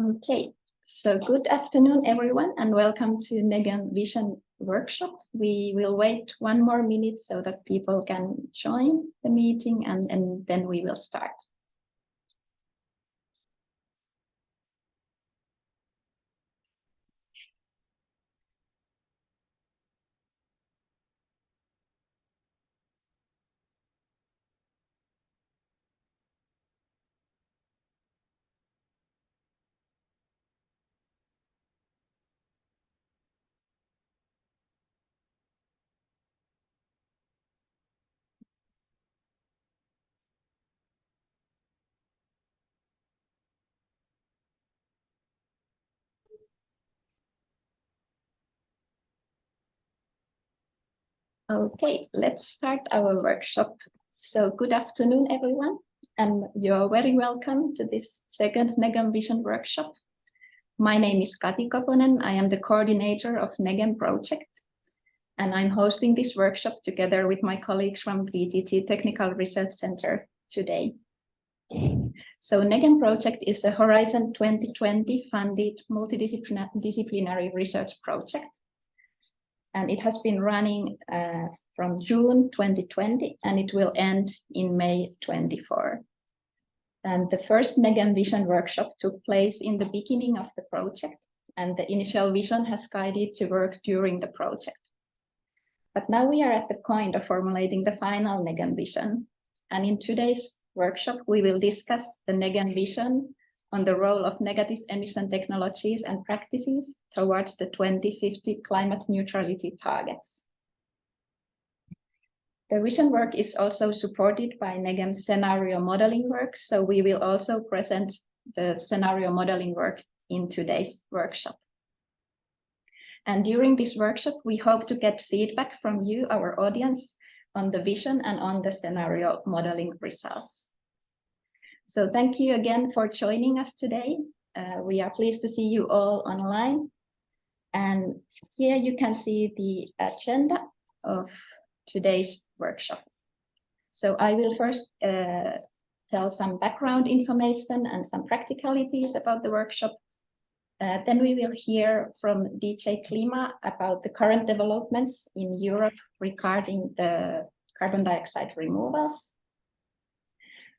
Okay, so good afternoon, everyone, and welcome to NEGEM Vision Workshop. We will wait 1 more minute so that people can join the meeting, and then we will start. Okay, let's start our workshop. So good afternoon, everyone, and you're very welcome to this second NEGEM Vision Workshop. My name is Kati Koponen. I am the coordinator of NEGEM project, and I'm hosting this workshop together with my colleagues from VTT Technical Research Center today. So NEGEM project is a Horizon 2020 funded multidisciplinary research project. And it has been running from June 2020, and it will end in May 24. And the first NEGEM Vision workshop took place in the beginning of the project, and the initial vision has guided to work during the project. But now we are at the point of formulating the final NEGEM vision. And in today's workshop, we will discuss the NEGEM vision on the role of negative emission technologies and practices towards the 2050 climate neutrality targets. The vision work is also supported by NEGEM scenario modeling work, so we will also present the scenario modeling work in today's workshop. And during this workshop, we hope to get feedback from you, our audience, on the vision and on the scenario modeling results. So thank you again for joining us today. We are pleased to see you all online. And here you can see the agenda of today's workshop. So I will first tell some background information and some practicalities about the workshop. Then we will hear from DJ Klima about the current developments in Europe regarding the carbon dioxide removals.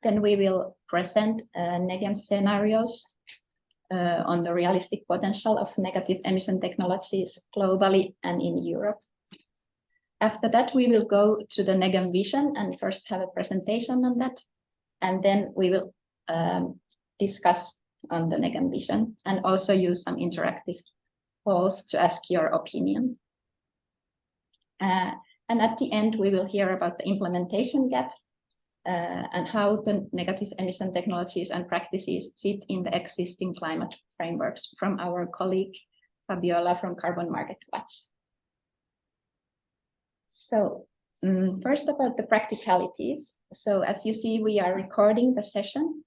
Then we will present NEGEM scenarios on the realistic potential of negative emission technologies globally and in Europe. After that, we will go to the NEGEM vision and first have a presentation on that. And then we will discuss on the NEGEM vision and also use some interactive polls to ask your opinion. And at the end, we will hear about the implementation gap and how the negative emission technologies and practices fit in the existing climate frameworks from our colleague Fabiola from Carbon Market Watch. So first about the practicalities. So as you see, we are recording the session.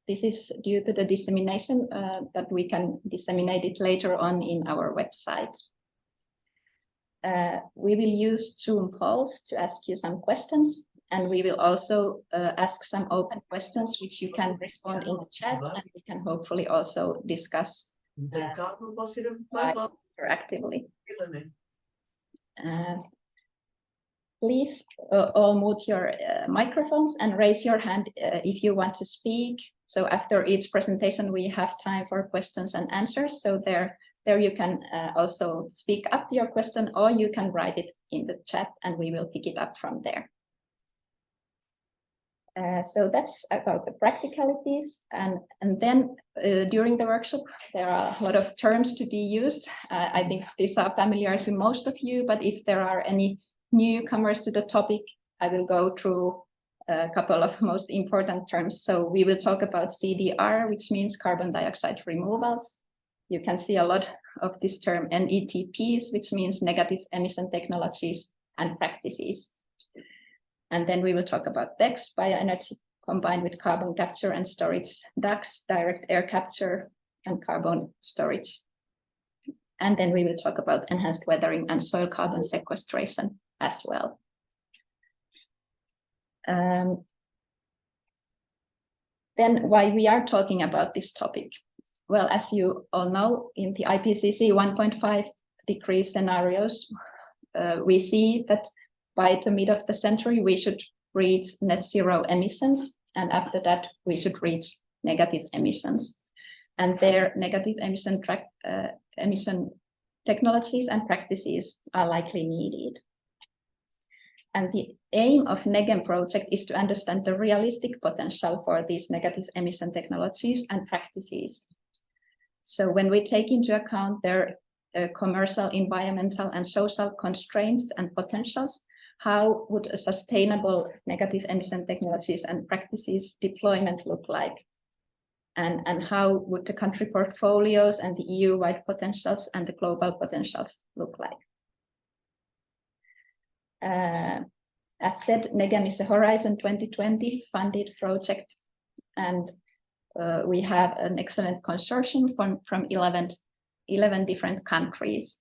This is due to the dissemination that we can disseminate it later on in our website. We will use Zoom polls to ask you some questions. And we will also ask some open questions, which you can respond in the chat, and we can hopefully also discuss interactively. Please all mute your microphones and raise your hand if you want to speak. So after each presentation, we have time for questions and answers. So there you can also speak up your question, or you can write it in the chat, and we will pick it up from there. So that's about the practicalities, and then during the workshop there are a lot of terms to be used. I think these are familiar to most of you, but if there are any newcomers to the topic, I will go through a couple of most important terms. So we will talk about CDR, which means carbon dioxide removals. You can see a lot of this term NETPs, which means negative emission technologies and practices. And then we will talk about BECCS, bioenergy combined with carbon capture and storage, DACS, direct air capture and carbon storage. And then we will talk about enhanced weathering and soil carbon sequestration as well. Then why we are talking about this topic. well, as you all know, in the IPCC 1.5-degree scenarios, we see that by the mid of the century, we should reach net zero emissions. And after that, we should reach negative emissions. And their negative emission technologies and practices are likely needed. And the aim of NEGEM project is to understand the realistic potential for these negative emission technologies and practices. So when we take into account their commercial, environmental, and social constraints and potentials, how would a sustainable negative emission technologies and practices deployment look like? And how would the country portfolios and the EU-wide potentials and the global potentials look like? As said, NEGEM is a Horizon 2020 funded project, and we have an excellent consortium from 11 different countries.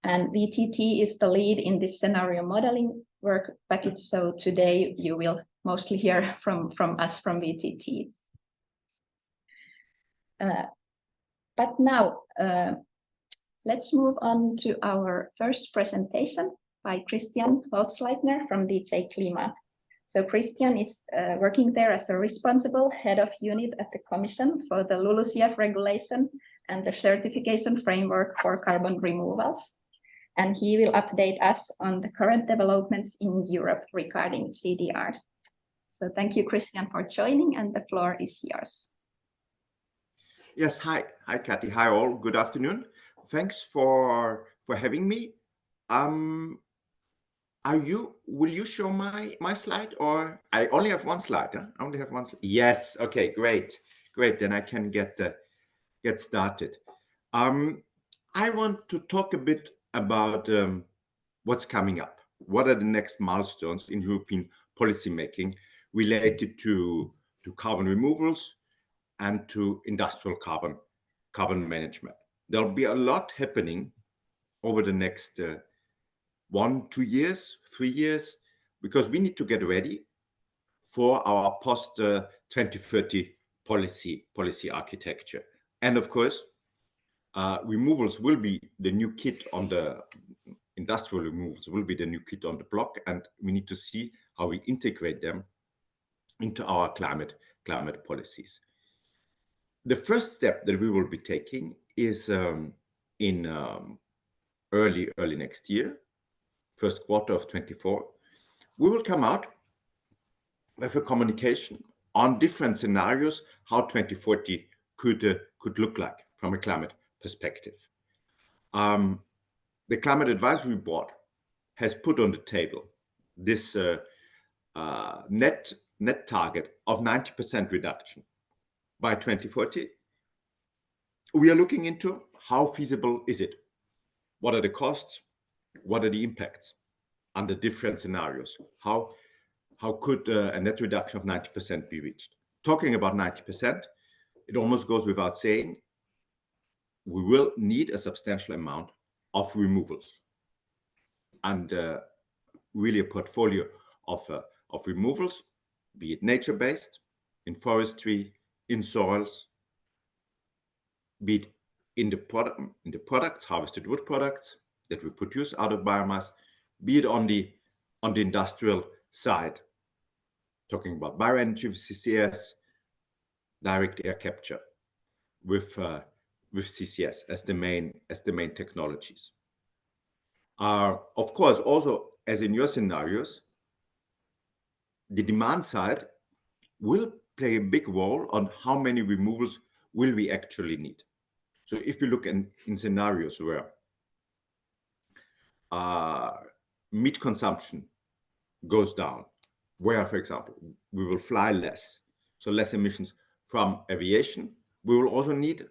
And VTT is the lead in this scenario modeling work package, so today you will mostly hear from us from VTT. But now, let's move on to our first presentation by Christian Holzleitner from DJ Klima. So Christian is working there as a responsible head of unit at the Commission for the LULUCF regulation and the certification framework for carbon removals. And he will update us on the current developments in Europe regarding CDR. So thank you, Christian, for joining, and the floor is yours. Yes, hi, Kati. Hi, all. Good afternoon. Thanks for having me. Will you show my slide, or I only have one slide? Huh? I only have one slide. Yes. Okay. Great. Then I can get started. I want to talk a bit about what's coming up. What are the next milestones in European policymaking related to carbon removals and to industrial carbon management? There'll be a lot happening over the next 1, 2 years, 3 years, because we need to get ready for our post 2030 policy architecture. And of course, removals will be the new kit on the industrial removals will be the new kit on the block, and we need to see how we integrate them into our climate policies. The first step that we will be taking is in early next year, first quarter of 24, we will come out with a communication on different scenarios how 2040 could look like from a climate perspective. The Climate Advisory Board has put on the table this net target of 90% reduction by 2040. We are looking into how feasible is it? What are the costs? What are the impacts under different scenarios? How could a net reduction of 90% be reached? Talking about 90%, it almost goes without saying, we will need a substantial amount of removals, and really a portfolio of removals, be it nature-based, in forestry, in soils, be it in the products, harvested wood products that we produce out of biomass, be it on the industrial side, talking about bioenergy with CCS, direct air capture with CCS as the main technologies. Of course, also as in your scenarios, the demand side will play a big role on how many removals will we actually need. So if we look in scenarios where meat consumption goes down, where, for example, we will fly less, so less emissions from aviation, we will also need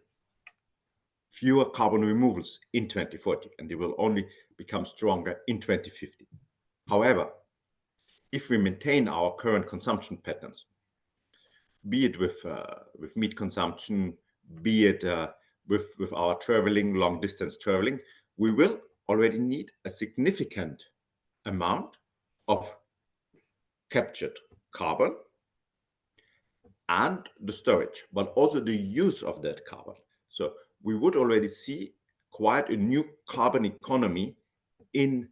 fewer carbon removals in 2040, and they will only become stronger in 2050. However, if we maintain our current consumption patterns, be it with meat consumption, be it with our traveling, long distance traveling, we will already need a significant amount of captured carbon and the storage, but also the use of that carbon. So we would already see quite a new carbon economy in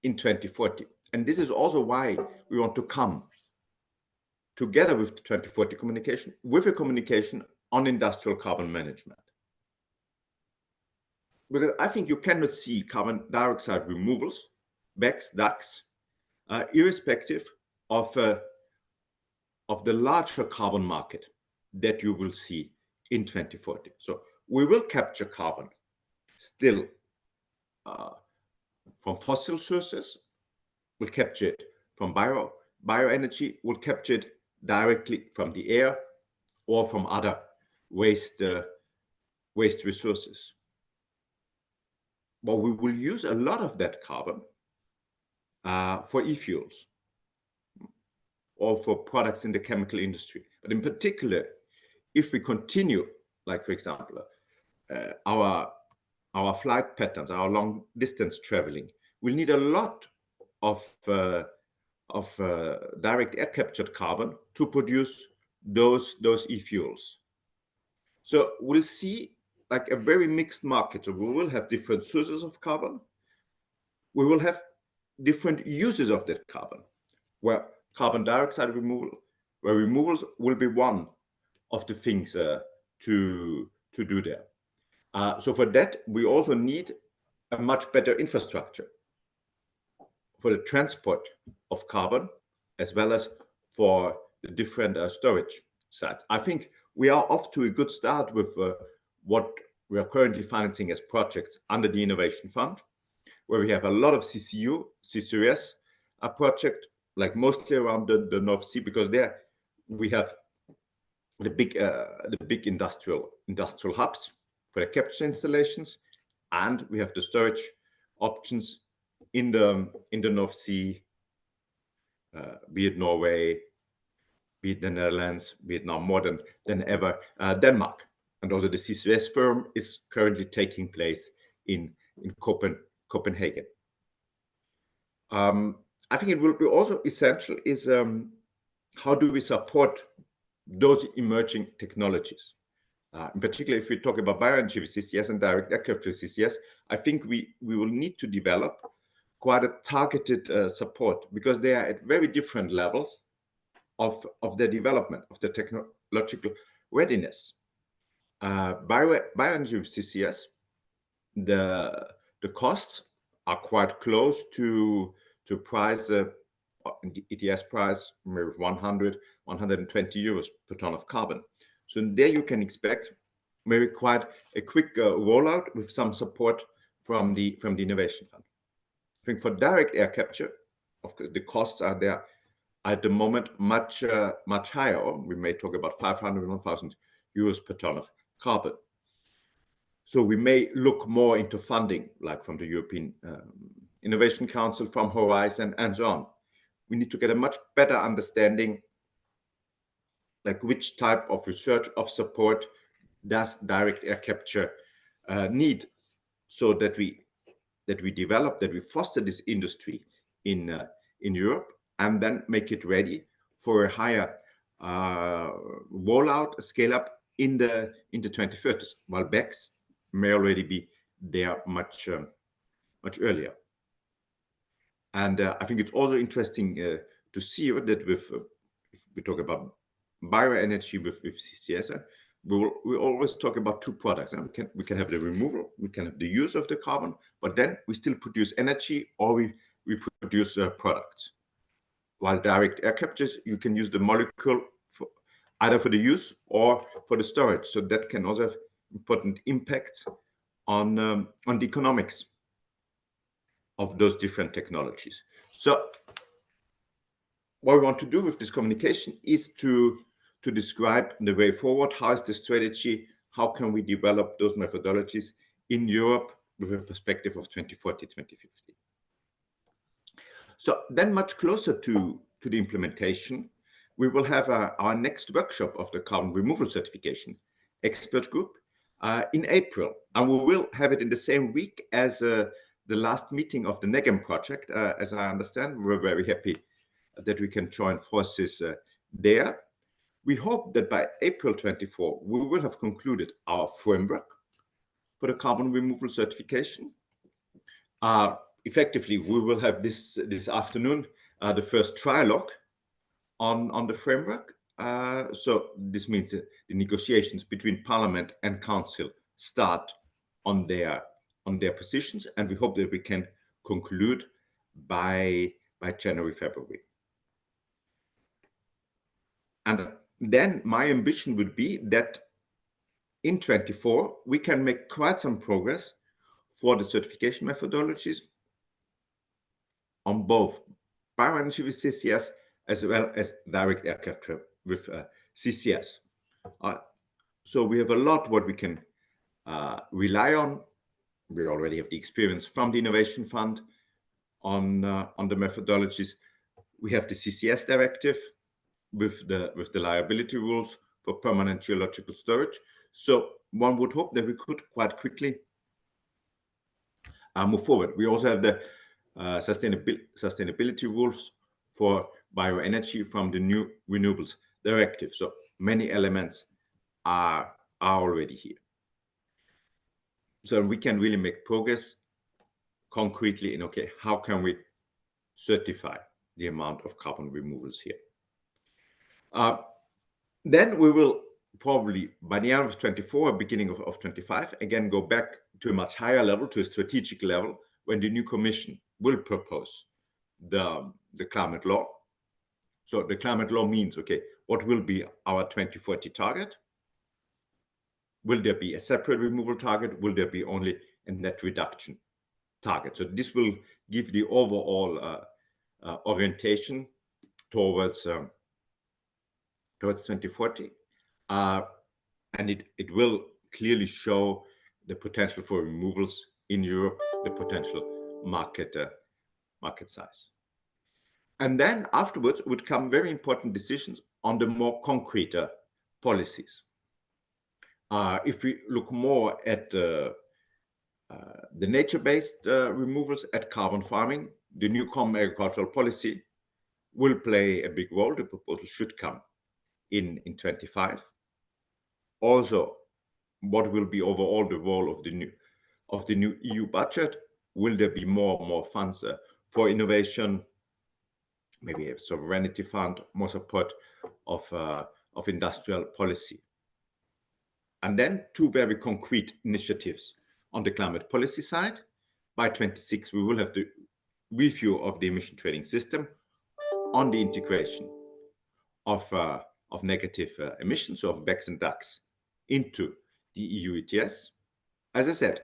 2040. And this is also why we want to come together with the 2040 communication, with a communication on industrial carbon management. Because I think you cannot see carbon dioxide removals, BECCS, DACs, irrespective of the larger carbon market that you will see in 2040. So we will capture carbon still from fossil sources, we'll capture it from bioenergy, we'll capture it directly from the air or from other waste resources. But we will use a lot of that carbon for e-fuels or for products in the chemical industry. But in particular, if we continue, like for example, our flight patterns, our long distance traveling, we'll need a lot of direct air captured carbon to produce those e-fuels. So we'll see like a very mixed market. So we will have different sources of carbon. We will have different uses of that carbon, where carbon dioxide removals will be one of the things to do there. So for that, we also need a much better infrastructure for the transport of carbon, as well as for the different storage sites. I think we are off to a good start with what we are currently financing as projects under the Innovation Fund, where we have a lot of CCUS project, like mostly around the North Sea, because there we have the big industrial hubs for the capture installations, and we have the storage options in the North Sea, be it Norway, be it the Netherlands, be it now more than ever Denmark. And also the CCUS firm is currently taking place in Copenhagen. I think it will be also essential is how do we support those emerging technologies? In particular, if we talk about bioenergy with CCS and direct air capture with CCS, I think we will need to develop quite a targeted support, because they are at very different levels of their development, of the technological readiness. Bioenergy with CCS, the costs are quite close to price, ETS price, maybe 100, 120 euros per ton of carbon. So there you can expect maybe quite a quick rollout with some support from the Innovation Fund. I think for direct air capture, of course, the costs are there at the moment much higher. We may talk about 500, 1,000 euros per ton of carbon. So we may look more into funding, like from the European Innovation Council, from Horizon, and so on. We need to get a much better understanding, like which type of research of support does direct air capture need, so that we develop, that we foster this industry in Europe, and then make it ready for a higher rollout, scale up in the 2030s, while BECCS may already be there much earlier. And I think it's also interesting to see that with if we talk about bioenergy with CCS, we always talk about two products. And we can have the removal, we can have the use of the carbon, but then we still produce energy, or we produce products. While direct air captures, you can use the molecule either for the use or for the storage. So that can also have important impacts on the economics of those different technologies. So what we want to do with this communication is to describe the way forward. How is the strategy? How can we develop those methodologies in Europe with a perspective of 2040, 2050? So then, much closer to the implementation, we will have our next workshop of the carbon removal certification expert group in April, and we will have it in the same week as the last meeting of the NEGEM project. As I understand, we're very happy that we can join forces there. We hope that by April 24, we will have concluded our framework for the carbon removal certification. Effectively, we will have this afternoon the first trialogue on the framework. So this means that the negotiations between Parliament and Council start on their positions, and we hope that we can conclude by January, February. And then my ambition would be that in 24 we can make quite some progress for the certification methodologies on both bioenergy with CCS as well as direct air capture with CCS. So we have a lot what we can rely on. We already have the experience from the Innovation Fund on the methodologies. We have the CCS directive with the liability rules for permanent geological storage. So one would hope that we could quite quickly move forward. We also have the sustainability rules for bioenergy from the new renewables directive. So many elements are already here. So we can really make progress concretely in, okay, how can we certify the amount of carbon removals here? Then we will probably, by the end of 24, beginning of 25, again, go back to a much higher level, to a strategic level, when the new commission will propose the climate law. So the climate law means, okay, what will be our 2040 target? Will there be a separate removal target? Will there be only a net reduction target? So this will give the overall orientation towards 2040, and it will clearly show the potential for removals in Europe, the potential market size. And then afterwards would come very important decisions on the more concrete policies. If we look more at the nature-based removals, at carbon farming, the new common agricultural policy will play a big role. The proposal should come in 25. Also, what will be overall the role of the new EU budget? Will there be more funds for innovation? Maybe a sovereignty fund, more support of industrial policy. And then two very concrete initiatives on the climate policy side. By 26, we will have the review of the emission trading system on the integration of negative emissions, so of BECCS and DACs, into the EU ETS. As I said,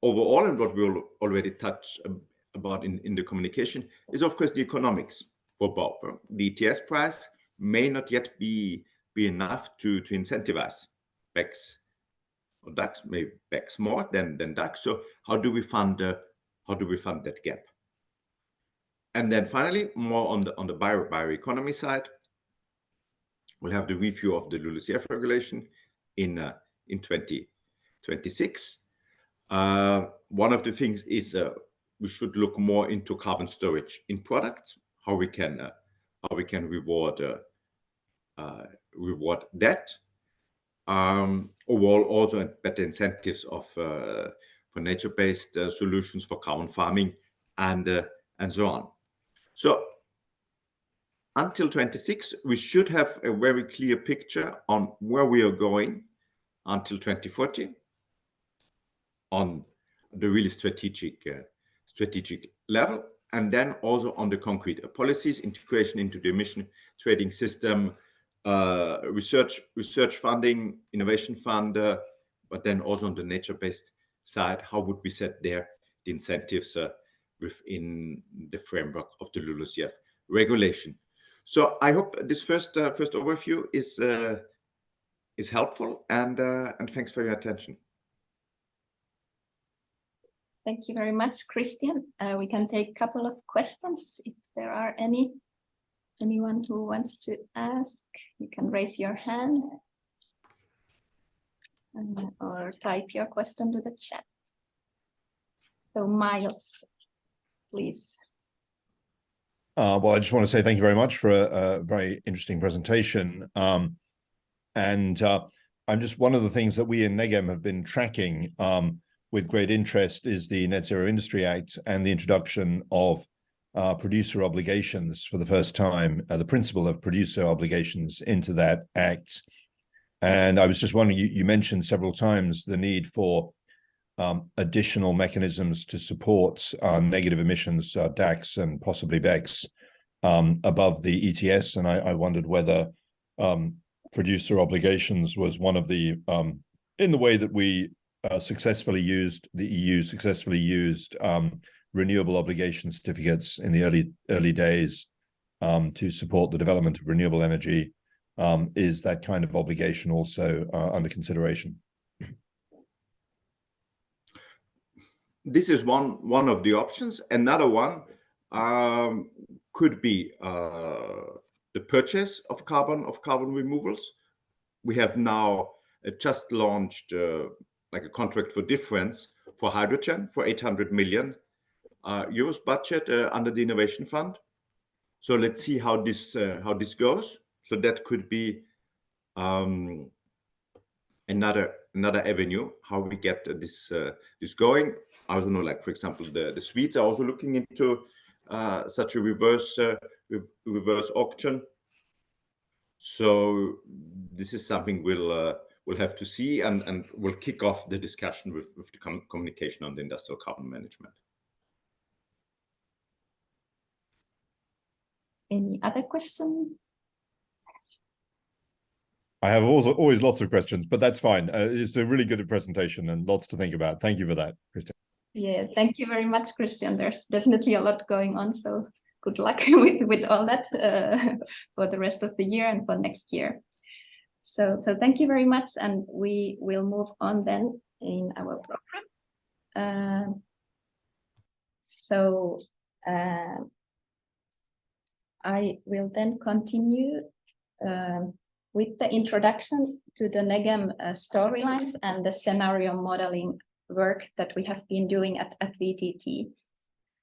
overall, and what we'll already touch about in the communication, is of course the economics for both. The ETS price may not yet be enough to incentivize BECCS or DACs, maybe BECCS more than DACs. So how do we fund that gap? And then finally, more on the bioeconomy side, we'll have the review of the LULUCF regulation in 2026. One of the things is we should look more into carbon storage in products, how we can reward that. Overall, also better incentives for nature-based solutions for carbon farming and so on. So until 26, we should have a very clear picture on where we are going until 2040 on the really strategic level, and then also on the concrete policies, integration into the emission trading system, research funding, innovation fund, but then also on the nature-based side, how would we set there the incentives within the framework of the LULUCF regulation? So I hope this first overview is helpful, and thanks for your attention. Thank you very much, Christian. We can take a couple of questions if there are anyone who wants to ask. You can raise your hand or type your question to the chat. So Miles, please. Well, I just want to say thank you very much for a very interesting presentation. I'm just, one of the things that we in NEGEM have been tracking with great interest is the Net Zero Industry Act and the introduction of producer obligations for the first time, the principle of producer obligations into that act. And I was just wondering, you mentioned several times the need for additional mechanisms to support negative emissions, DACs and possibly BECs above the ETS. And I wondered whether producer obligations was one of the, in the way that we successfully used, the EU successfully used renewable obligation certificates in the early days to support the development of renewable energy. Is that kind of obligation also under consideration? This is one of the options. Another one could be the purchase of carbon removals. We have now just launched like a contract for difference for hydrogen for 800 million euros budget under the Innovation Fund. So let's see how this goes. So that could be another avenue how we get this going. I don't know, like for example, the Swedes are also looking into such a reverse auction. So this is something we'll have to see, and we'll kick off the discussion with the communication on the industrial carbon management. Any other question? I have always lots of questions, but that's fine. It's a really good presentation and lots to think about. Thank you for that, Christian. Yeah, thank you very much, Christian. There's definitely a lot going on, so good luck with all that for the rest of the year and for next year. So thank you very much, and we will move on then in our program. I will then continue with the introduction to the NEGEM storylines and the scenario modeling work that we have been doing at VTT.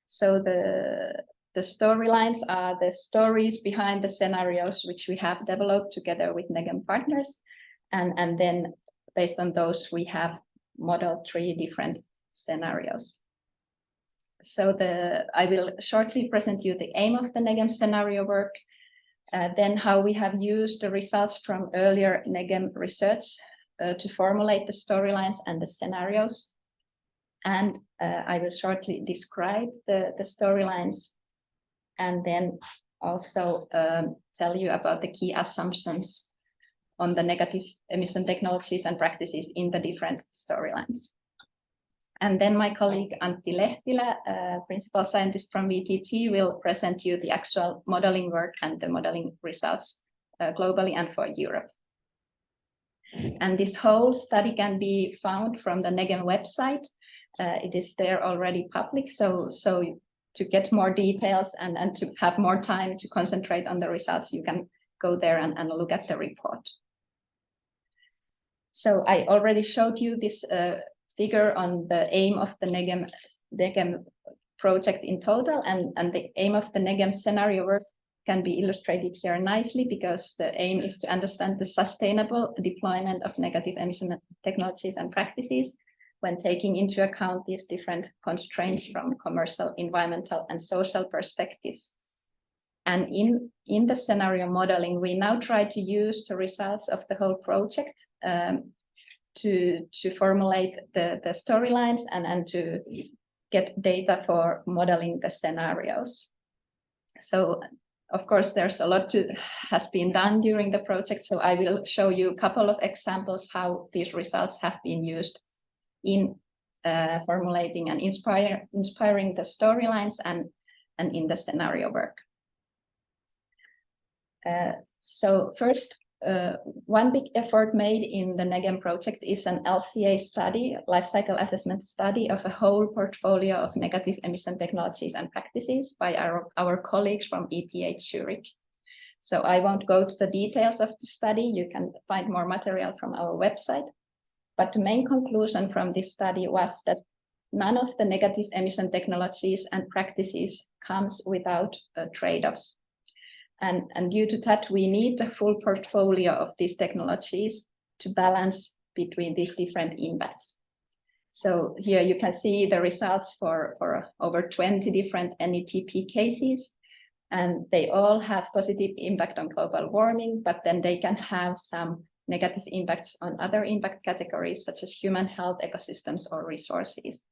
So the storylines are the stories behind the scenarios which we have developed together with NEGEM partners, and then based on those we have modeled 3 different scenarios. So I will shortly present you the aim of the NEGEM scenario work, then how we have used the results from earlier NEGEM research to formulate the storylines and the scenarios. And I will shortly describe the storylines, and then also tell you about the key assumptions on the negative emission technologies and practices in the different storylines. And then my colleague Antti Lehtilä, principal scientist from VTT, will present you the actual modeling work and the modeling results globally and for Europe. And this whole study can be found from the NEGEM website. It is there already public, so to get more details and to have more time to concentrate on the results, you can go there and look at the report. So I already showed you this figure on the aim of the NEGEM project in total, and the aim of the NEGEM scenario work can be illustrated here nicely, because the aim is to understand the sustainable deployment of negative emission technologies and practices when taking into account these different constraints from commercial, environmental, and social perspectives. And in the scenario modeling, we now try to use the results of the whole project to formulate the storylines and to get data for modeling the scenarios. So of course, there's a lot has been done during the project, so I will show you a couple of examples how these results have been used in formulating and inspiring the storylines and in the scenario work. So first, one big effort made in the NEGEM project is an LCA study, life cycle assessment study of a whole portfolio of negative emission technologies and practices by our colleagues from ETH Zurich. So I won't go to the details of the study. You can find more material from our website. But the main conclusion from this study was that none of the negative emission technologies and practices comes without trade-offs. And due to that, we need the full portfolio of these technologies to balance between these different impacts. So here you can see the results for over 20 different NETP cases, and they all have positive impact on global warming, but then they can have some negative impacts on other impact categories such as human health, ecosystems, or resources.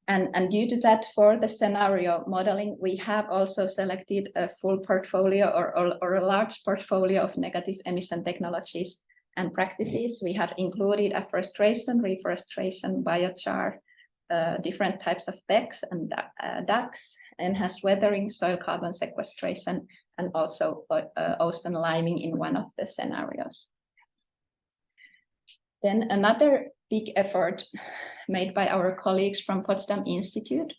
And due to that, for the scenario modeling, we have also selected a full portfolio or a large portfolio of negative emission technologies and practices. We have included afforestation, reforestation, biochar, different types of BECCS and DACs, enhanced weathering, soil carbon sequestration, and also ocean liming in one of the scenarios. Then another big effort made by our colleagues from Potsdam Institute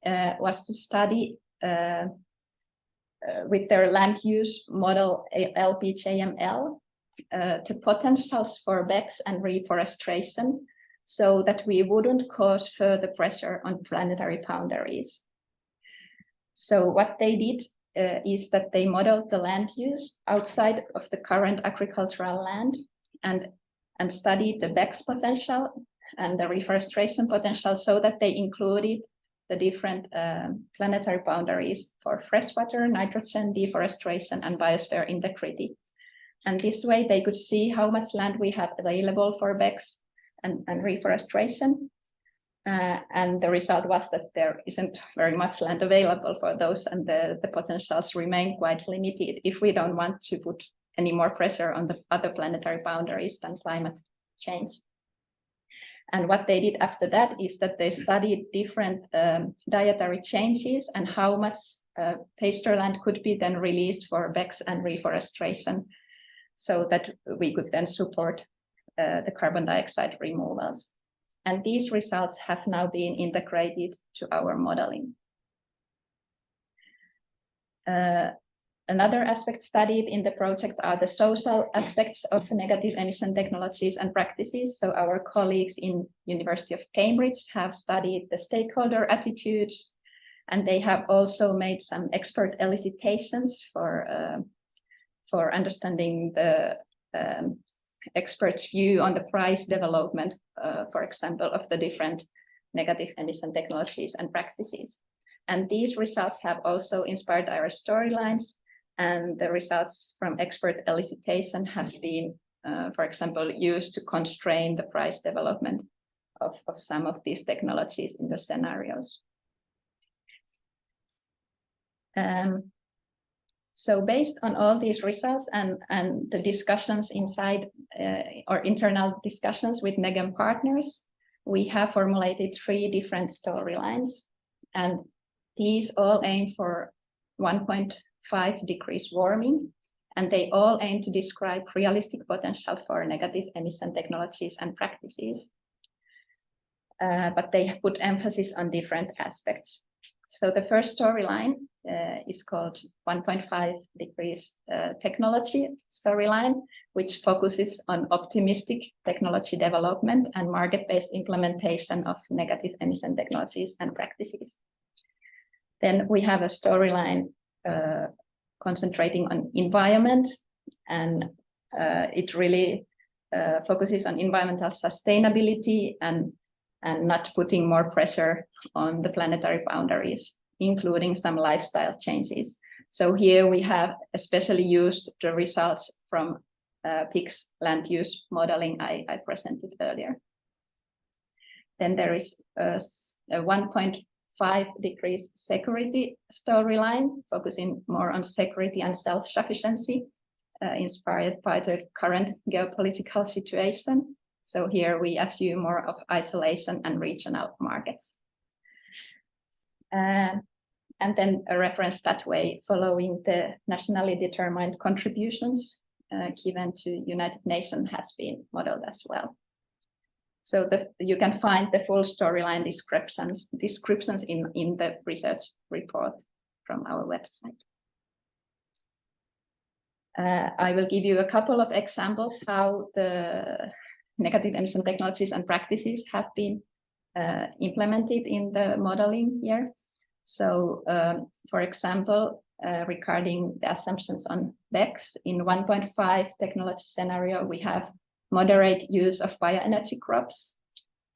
was to study with their land use model LPJML the potentials for BECCS and reforestation so that we wouldn't cause further pressure on planetary boundaries. So what they did is that they modeled the land use outside of the current agricultural land and studied the BECCS potential and the reforestation potential so that they included the different planetary boundaries for freshwater, nitrogen, deforestation, and biosphere integrity. And this way they could see how much land we have available for BECCS and reforestation. And the result was that there isn't very much land available for those, and the potentials remain quite limited if we don't want to put any more pressure on the other planetary boundaries than climate change. And what they did after that is that they studied different dietary changes and how much pasture land could be then released for BECCS and reforestation, so that we could then support the carbon dioxide removals. And these results have now been integrated to our modeling. Another aspect studied in the project are the social aspects of negative emission technologies and practices. So our colleagues in University of Cambridge have studied the stakeholder attitudes, and they have also made some expert elicitations for understanding the experts' view on the price development, for example, of the different negative emission technologies and practices. And these results have also inspired our storylines. And the results from expert elicitation have been, for example, used to constrain the price development of some of these technologies in the scenarios. So based on all these results and the discussions inside or internal discussions with NEGEM partners, we have formulated 3 different storylines. And these all aim for 1.5 degrees warming, and they all aim to describe realistic potential for negative emission technologies and practices. But they put emphasis on different aspects. So the first storyline is called 1.5 degrees technology storyline, which focuses on optimistic technology development and market-based implementation of negative emission technologies and practices. Then we have a storyline concentrating on environment, and it really focuses on environmental sustainability and not putting more pressure on the planetary boundaries, including some lifestyle changes. So here we have especially used the results from PIC's land use modeling I presented earlier. Then there is a 1.5 degrees security storyline, focusing more on security and self-sufficiency, inspired by the current geopolitical situation. So here we assume more of isolation and regional markets. And then a reference pathway following the nationally determined contributions given to United Nations has been modeled as well. So you can find the full storyline descriptions in the research report from our website. I will give you a couple of examples how the negative emission technologies and practices have been implemented in the modeling here. So, for example, regarding the assumptions on BECCS, in 1.5 technology scenario, we have moderate use of bioenergy crops.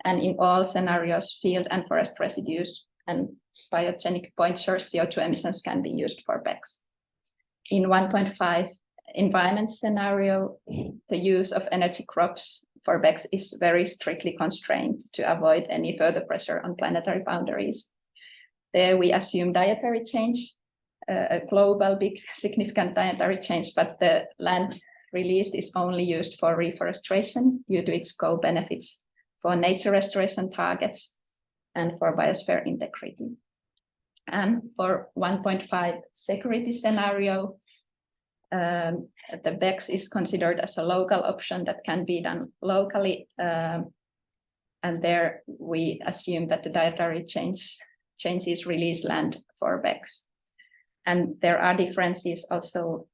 And in all scenarios, field and forest residues and biogenic point source CO2 emissions can be used for BECCS. In 1.5 environment scenario, the use of energy crops for BECCS is very strictly constrained to avoid any further pressure on planetary boundaries. There we assume dietary change, a global big significant dietary change, but the land released is only used for reforestation due to its co-benefits for nature restoration targets and for biosphere integrity. And for 1.5 security scenario, the BECCS is considered as a local option that can be done locally. And there we assume that the dietary changes release land for BECCS. And there are differences also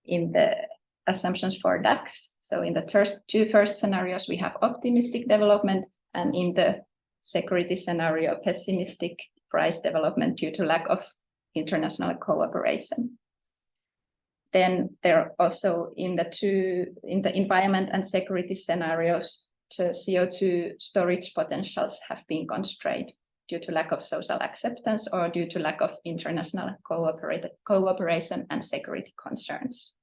in the assumptions for DAX. So in the two first scenarios, we have optimistic development, and in the security scenario, pessimistic price development due to lack of international cooperation. Then there are also in the environment and security scenarios, the CO2 storage potentials have been constrained due to lack of social acceptance or due to lack of international cooperation and security concerns.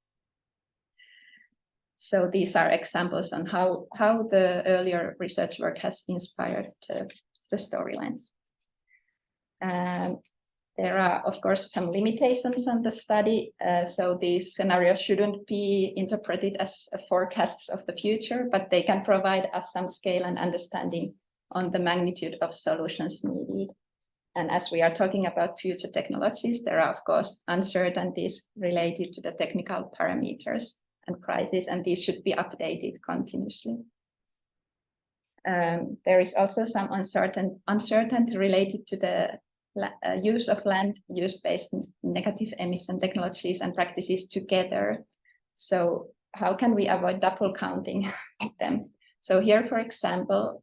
So these are examples on how the earlier research work has inspired the storylines. There are, of course, some limitations on the study. So these scenarios shouldn't be interpreted as forecasts of the future, but they can provide us some scale and understanding on the magnitude of solutions needed. And as we are talking about future technologies, there are, of course, uncertainties related to the technical parameters and prices, and these should be updated continuously. There is also some uncertainty related to the use of land use-based negative emission technologies and practices together. So how can we avoid double counting them? So here, for example,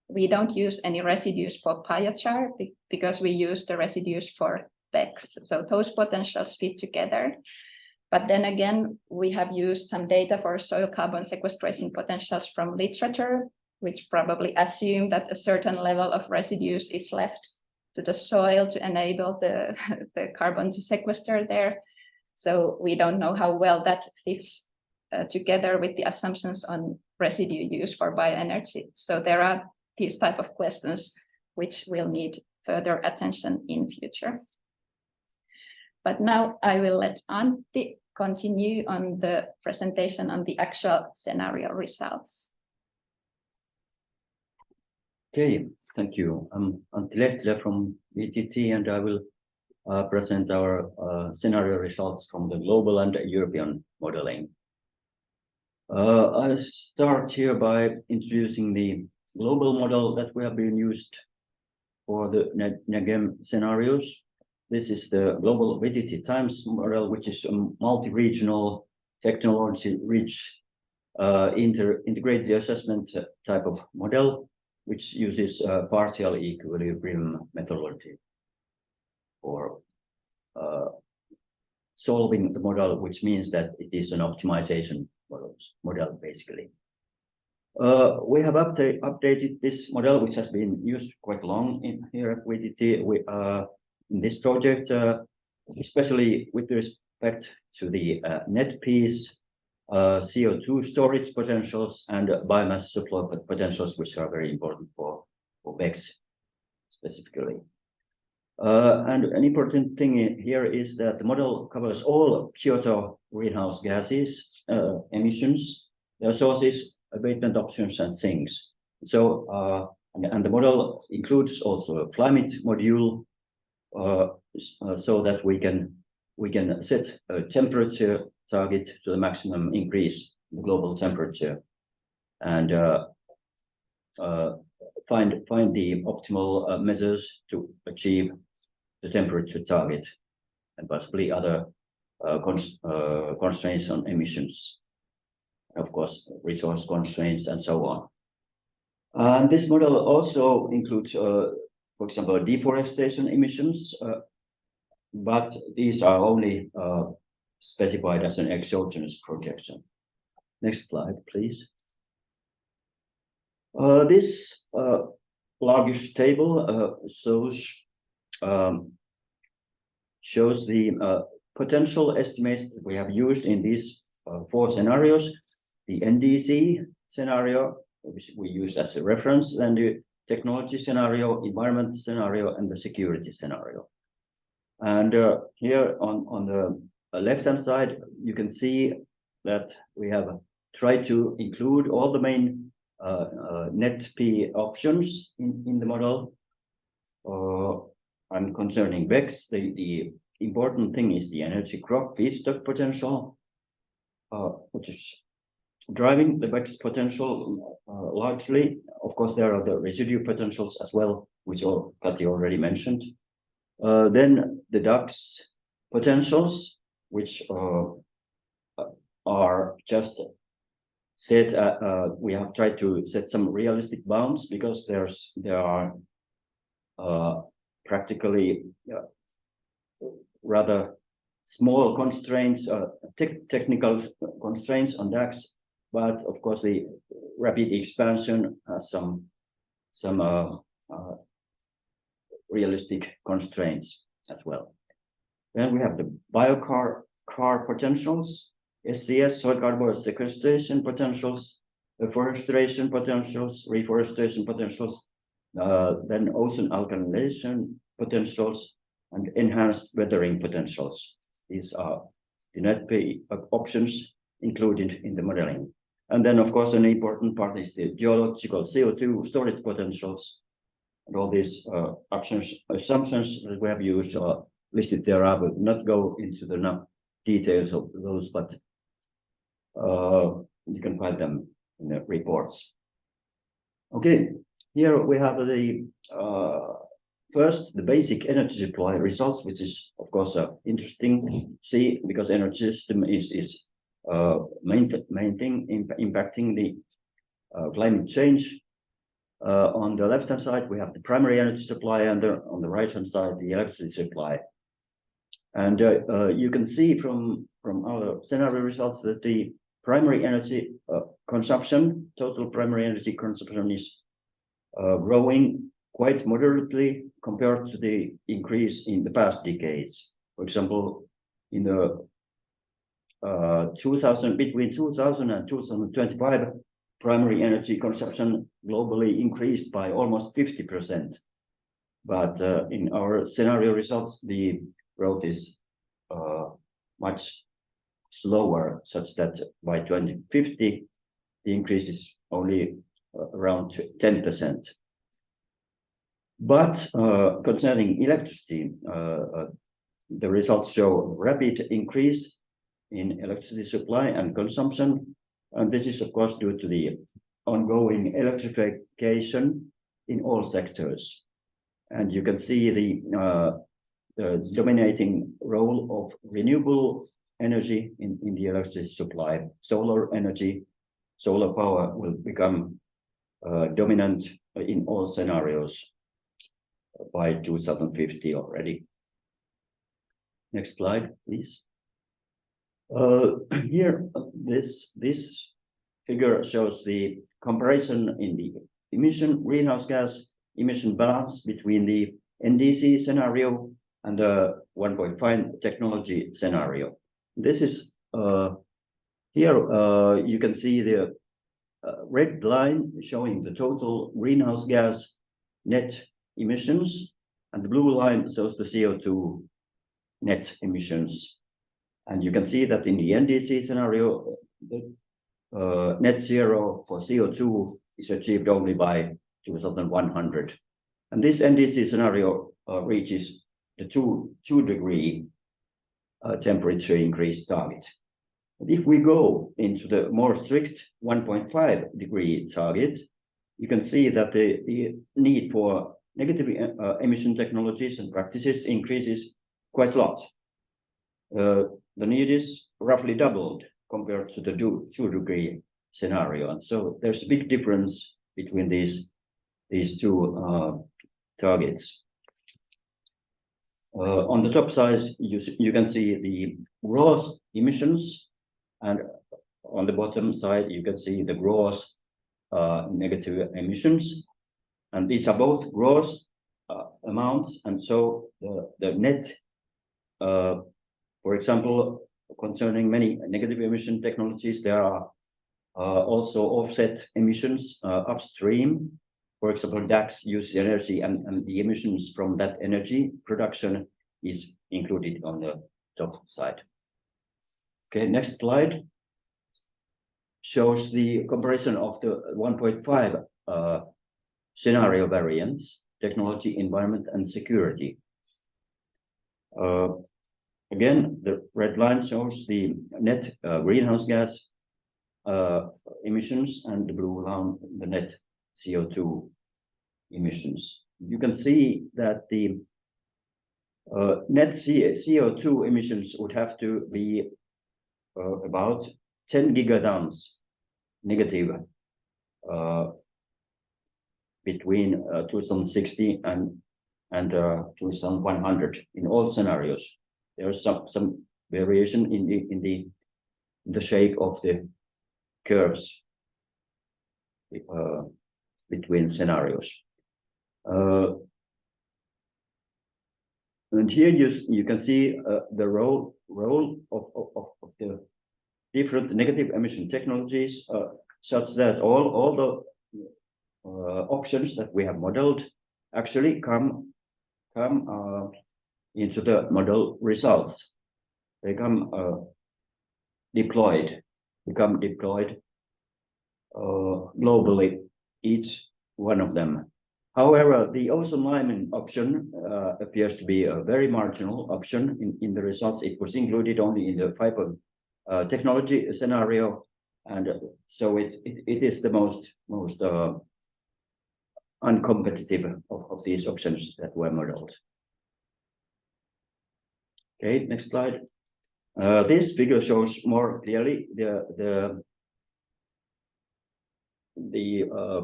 we don't use any residues for biochar because we use the residues for BECCS. So those potentials fit together. But then again, we have used some data for soil carbon sequestration potentials from literature, which probably assume that a certain level of residues is left to the soil to enable the carbon to sequester there. So we don't know how well that fits together with the assumptions on residue use for bioenergy. So there are these type of questions which will need further attention in future. But now I will let Antti continue on the presentation on the actual scenario results. Okay, thank you. I'm Antti Lehtilä from VTT, and I will present our scenario results from the global and European modeling. I'll start here by introducing the global model that we have been used for the NEGEM scenarios. This is the global VTT times model, which is a multi-regional, technology-rich, integrated assessment type of model, which uses partial equilibrium methodology for solving the model, which means that it is an optimization model basically. We have updated this model, which has been used quite long here at VTT. In this project, especially with respect to the net piece, CO2 storage potentials and biomass supply potentials, which are very important for BECCS specifically. And an important thing here is that the model covers all Kyoto greenhouse gases emissions, their sources, abatement options, and sinks. So, and the model includes also a climate module, so that we can set a temperature target to the maximum increase in the global temperature, and find the optimal measures to achieve the temperature target, and possibly other constraints on emissions, of course, resource constraints and so on. And this model also includes for example, deforestation emissions, but these are only specified as an exogenous projection. Next slide, please. This largish table shows the potential estimates that we have used in these 4 scenarios. The NDC scenario, which we use as a reference, then the technology scenario, environment scenario, and the security scenario. And here on the left-hand side, you can see that we have tried to include all the main net P options in the model. And concerning BECCS, the important thing is the energy crop feedstock potential, which is driving the BECCS potential largely. Of course, there are the residue potentials as well, which Kati already mentioned. Then the DAX potentials, which are just set. We have tried to set some realistic bounds because there are practically rather small constraints, technical constraints on DAX, but of course the rapid expansion has some realistic constraints as well. Then we have the biocar potentials, SCS, soil carbon sequestration potentials, afforestation potentials, reforestation potentials, then ozone alkalination potentials, and enhanced weathering potentials. These are the net P options included in the modeling. And then, of course, an important part is the geological CO2 storage potentials. And all these assumptions that we have used are listed there. I will not go into the details of those, but you can find them in the reports. Okay, here we have the first, the basic energy supply results, which is, of course, interesting to see because energy system is main thing impacting the climate change. On the left-hand side, we have the primary energy supply, and on the right-hand side, the electricity supply. And you can see from our scenario results that the primary energy consumption, total primary energy consumption, is growing quite moderately compared to the increase in the past decades. For example, in the between 2000 and 2025, primary energy consumption globally increased by almost 50%. But in our scenario results, the growth is much slower, such that by 2050, the increase is only around 10%. But concerning electricity, the results show rapid increase in electricity supply and consumption. And this is, of course, due to the ongoing electrification in all sectors. And you can see the dominating role of renewable energy in the electricity supply. Solar energy, solar power will become dominant in all scenarios by 2050 already. Next slide, please. Here, this figure shows the comparison in the greenhouse gas emission balance between the NDC scenario and the 1.5 technology scenario. This is here you can see the red line showing the total greenhouse gas net emissions, and the blue line shows the CO2 net emissions. And you can see that in the NDC scenario, the net zero for CO2 is achieved only by 2100. And this NDC scenario reaches the 2 degree temperature increase target. But if we go into the more strict 1.5 degree target, you can see that the need for negative emission technologies and practices increases quite a lot. The need is roughly doubled compared to the 2 degree scenario. And so there's a big difference between these two targets. On the top side, you can see the gross emissions, and on the bottom side, you can see the gross negative emissions. And these are both gross amounts, and so the net, for example, concerning many negative emission technologies, there are also offset emissions upstream. For example, DACs use energy, and the emissions from that energy production is included on the top side. Okay, next slide shows the comparison of the 1.5 scenario variants: technology, environment, and security. Again, the red line shows the net greenhouse gas emissions, and the blue line the net CO2 emissions. You can see that the net CO2 emissions would have to be about 10 gigatons negative between 2060 and 2100 in all scenarios. There is some variation in the shape of the curves between scenarios. And here you can see the role of the different negative emission technologies, such that all the options that we have modeled actually come into the model results. They become deployed globally, each one of them. However, the ozone liming option appears to be a very marginal option in the results. It was included only in the fiber technology scenario, and so it is the most uncompetitive of these options that were modeled. Okay, next slide. This figure shows more clearly the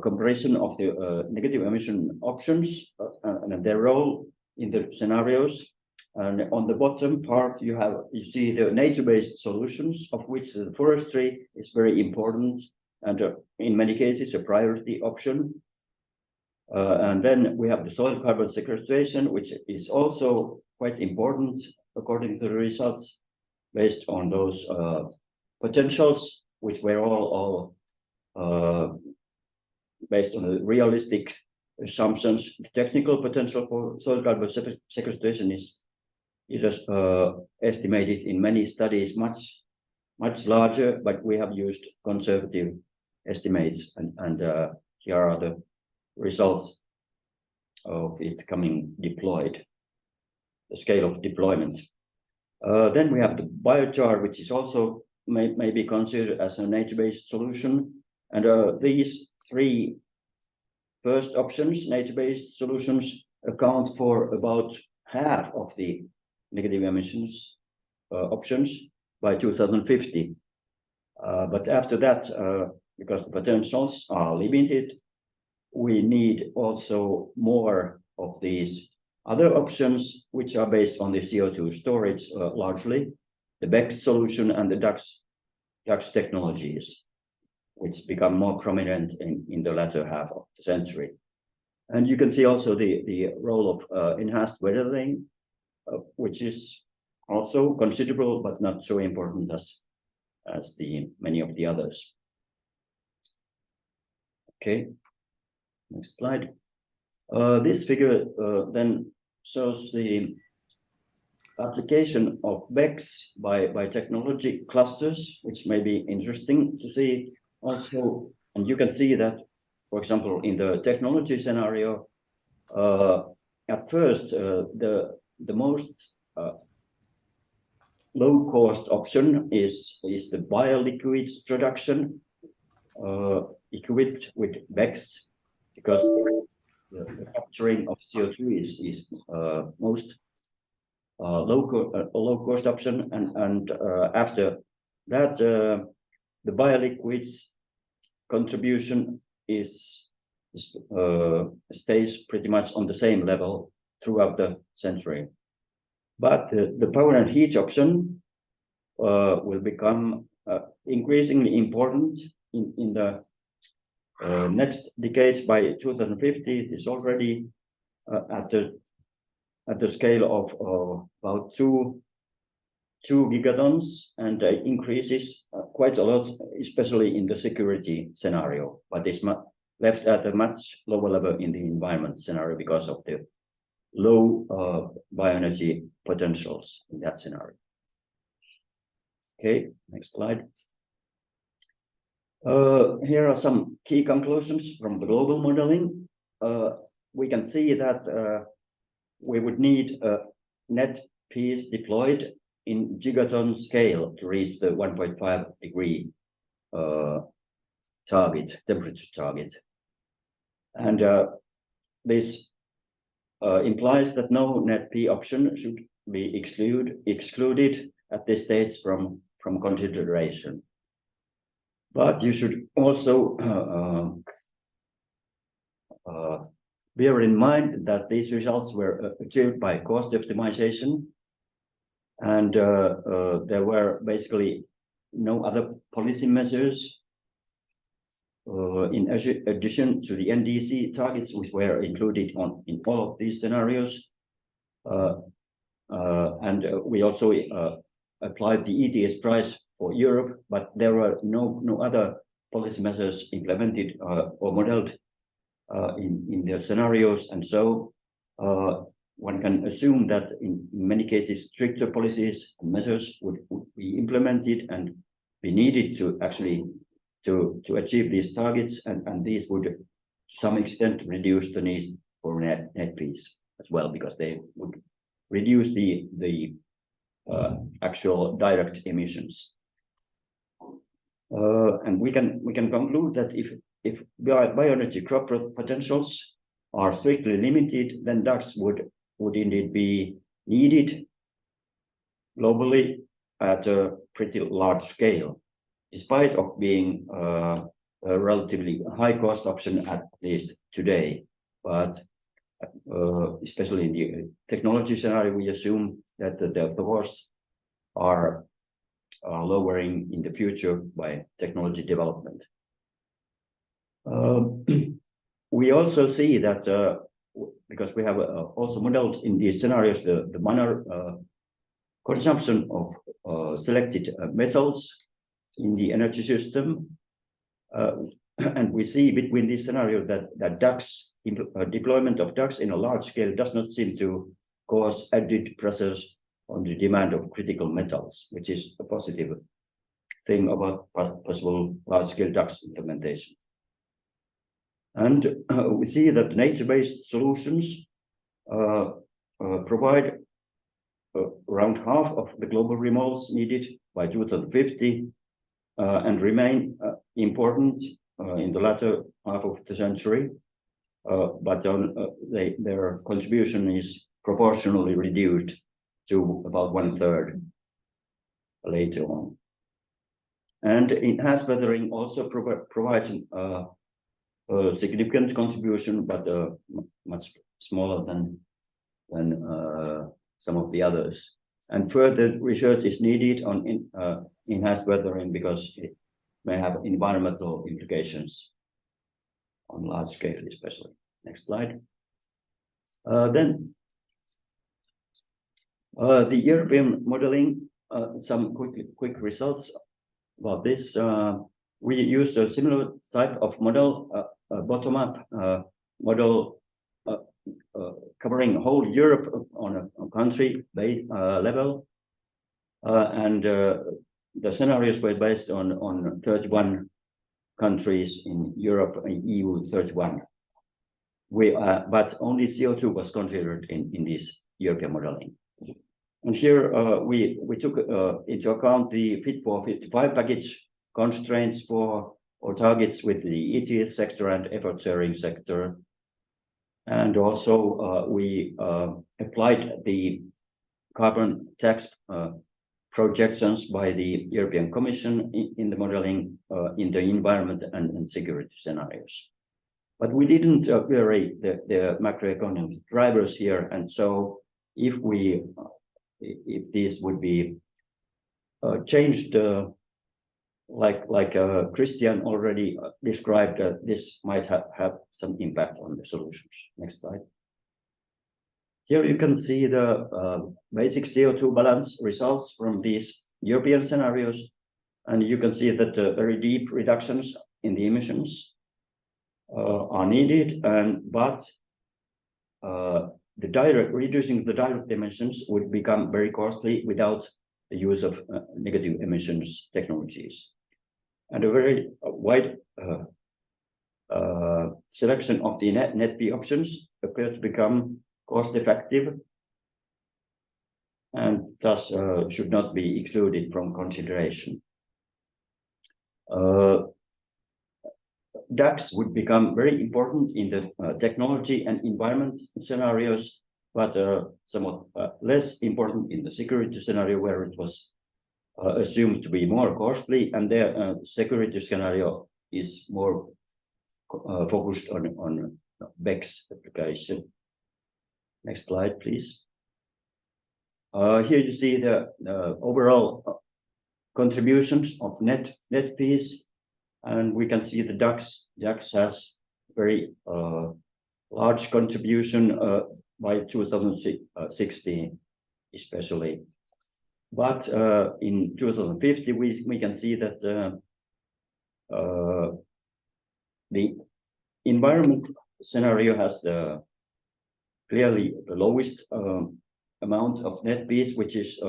comparison of the negative emission options and their role in the scenarios. And on the bottom part, you see the nature-based solutions, of which the forestry is very important and in many cases a priority option. And then we have the soil carbon sequestration, which is also quite important according to the results, based on those potentials, which were all based on the realistic assumptions. The technical potential for soil carbon sequestration is estimated in many studies much larger, but we have used conservative estimates, and here are the results of it coming deployed, the scale of deployment. Then we have the biochar, which is also may be considered as a nature-based solution. And these three first options, nature-based solutions, account for about half of the negative emissions options by 2050. But after that, because the potentials are limited, we need also more of these other options, which are based on the CO2 storage largely, the BECCS solution and the DACS technologies, which become more prominent in the latter half of the century. And you can see also the role of enhanced weathering, which is also considerable, but not so important as many of the others. Okay, next slide. This figure then shows the application of BECCS by technology clusters, which may be interesting to see also. And you can see that, for example, in the technology scenario, at first the most low-cost option is the bioliquids production equipped with BECCS, because the capturing of CO2 is most low-cost option, and after that the bioliquids contribution is stays pretty much on the same level throughout the century. But the power and heat option will become increasingly important in the next decades. By 2050, it is already at the scale of about 2 gigatons, and increases quite a lot, especially in the security scenario, but it's left at a much lower level in the environment scenario because of the low bioenergy potentials in that scenario. Okay, next slide. Here are some key conclusions from the global modeling. We can see that we would need net peace deployed in gigaton scale to reach the 1.5 degree temperature target. And this implies that no net P option should be excluded at this stage from consideration. But you should also bear in mind that these results were achieved by cost optimization, and there were basically no other policy measures in addition to the NDC targets, which were included in all of these scenarios. And we also applied the ETS price for Europe, but there were no other policy measures implemented or modeled in their scenarios. And so one can assume that in many cases, stricter policies and measures would be implemented and be needed to actually to achieve these targets, and these would to some extent reduce the need for net peace as well, because they would reduce the actual direct emissions. And we can conclude that if bioenergy crop potentials are strictly limited, then ducks would indeed be needed globally at a pretty large scale, despite of being a relatively high cost option at least today. But especially in the technology scenario, we assume that the costs are lowering in the future by technology development. We also see that because we have also modeled in these scenarios the minor consumption of selected metals in the energy system, and we see between these scenarios that ducks deployment of ducks in a large scale does not seem to cause added pressures on the demand of critical metals, which is a positive thing about possible large-scale ducks implementation. And we see that nature-based solutions provide around half of the global removal needed by 2050 and remain important in the latter half of the century, but their contribution is proportionally reduced to about 1/3 later on. And enhanced weathering also provides a significant contribution, but much smaller than some of the others. And further research is needed on enhanced weathering because it may have environmental implications on large scale, especially. Next slide. Then the European modeling, some quick results about this. We used a similar type of model, bottom-up model covering whole Europe on a country level, and the scenarios were based on 31 countries in Europe and EU 31. But only CO2 was considered in this European modeling. And here we took into account the Fit for 55 package constraints for or targets with the ETS sector and effort sharing sector. And also we applied the carbon tax projections by the European Commission in the modeling in the environment and security scenarios. But we didn't vary the macroeconomic drivers here, and so if this would be changed, like Christian already described, this might have some impact on the solutions. Next slide. Here you can see the basic CO2 balance results from these European scenarios, and you can see that very deep reductions in the emissions are needed, but reducing the direct emissions would become very costly without the use of negative emissions technologies. And a very wide selection of the net P options appear to become cost effective and thus should not be excluded from consideration. DAX would become very important in the technology and environment scenarios, but somewhat less important in the security scenario, where it was assumed to be more costly, and the security scenario is more focused on BECS application. Next slide, please. Here you see the overall contributions of net Ps, and we can see the DAX has very large contribution by 2016 especially. But in 2050 we can see that the environment scenario has clearly the lowest amount of net Ps, which is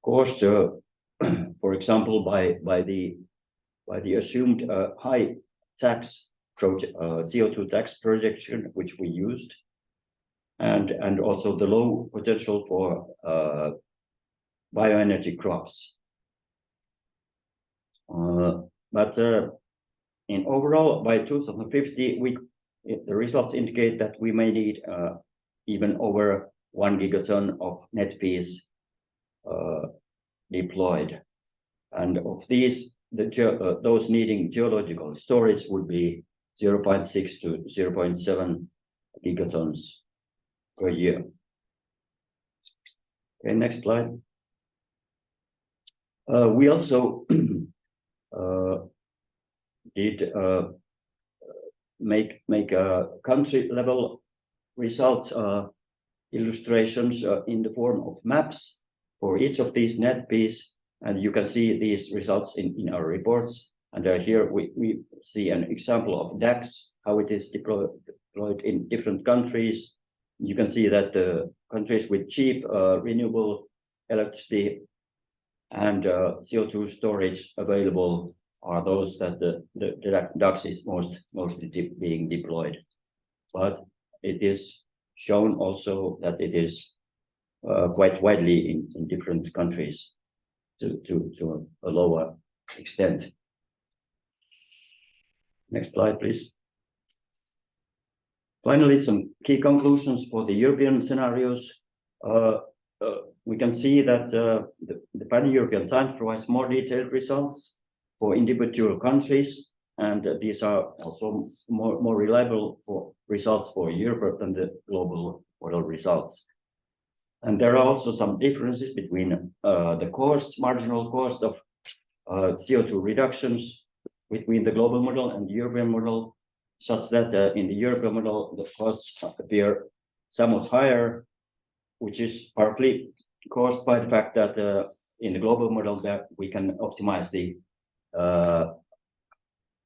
caused, for example, by the assumed high tax CO2 tax projection which we used, and also the low potential for bioenergy crops. But in overall, by 2050, the results indicate that we may need even over 1 gigaton of net Ps deployed, and of these, those needing geological storage would be 0.6 to 0.7 gigatons per year. Okay, next slide. We also did make a country level results illustrations in the form of maps for each of these net Ps, and you can see these results in our reports. And here we see an example of DAX, how it is deployed in different countries. You can see that the countries with cheap renewable electricity and CO2 storage available are those that the DAX is mostly being deployed. But it is shown also that it is quite widely in different countries to a lower extent. Next slide, please. Finally, some key conclusions for the European scenarios. We can see that the pan-European Times provides more detailed results for individual countries, and these are also more reliable for results for Europe than the global model results. And there are also some differences between the marginal cost of CO2 reductions between the global model and the European model, such that in the European model the costs appear somewhat higher, which is partly caused by the fact that in the global model that we can optimize the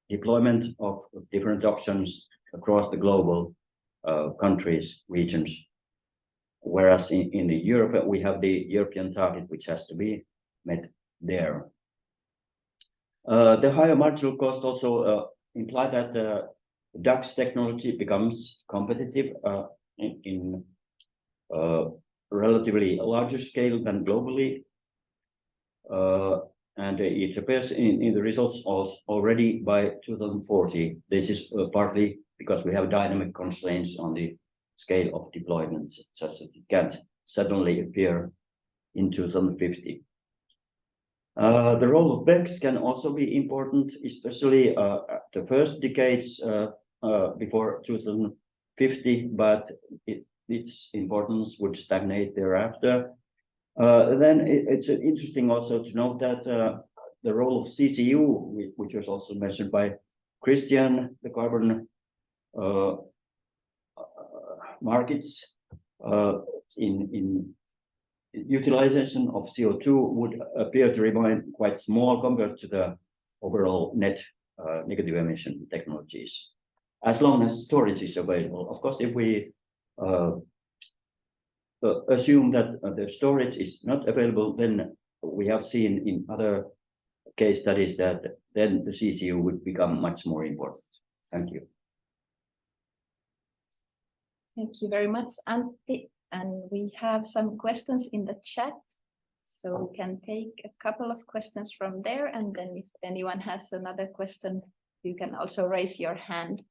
deployment of different options across the global countries, regions. Whereas in Europe, we have the European target, which has to be met there. The higher marginal cost also imply that the DAX technology becomes competitive in relatively larger scale than globally. And it appears in the results already by 2040. This is partly because we have dynamic constraints on the scale of deployments, such that it can't suddenly appear in 2050. The role of BECCS can also be important, especially the first decades before 2050, but its importance would stagnate thereafter. Then it's interesting also to note that the role of CCU, which was also mentioned by Christian, the carbon markets in utilization of CO2 would appear to remain quite small compared to the overall net negative emission technologies, as long as storage is available. Of course, if we assume that the storage is not available, then we have seen in other case studies that then the CCU would become much more important. Thank you. Thank you very much, Antti. And we have some questions in the chat, so we can take a couple of questions from there. And then if anyone has another question, you can also raise your hand.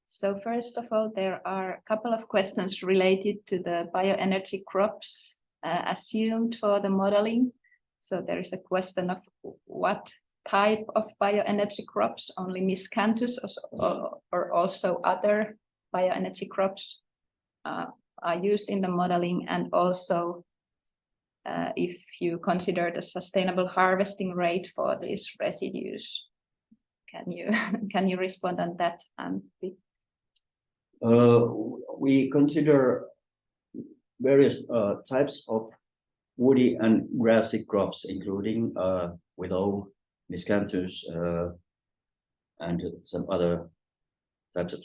So first of all, there are a couple of questions related to the bioenergy crops assumed for the modeling. So there is a question of what type of bioenergy crops, only miscanthus or also other bioenergy crops are used in the modeling, and also if you consider the sustainable harvesting rate for these residues. Can you respond on that, Antti? We consider various types of woody and grassy crops, including willow, miscanthus, and some other types of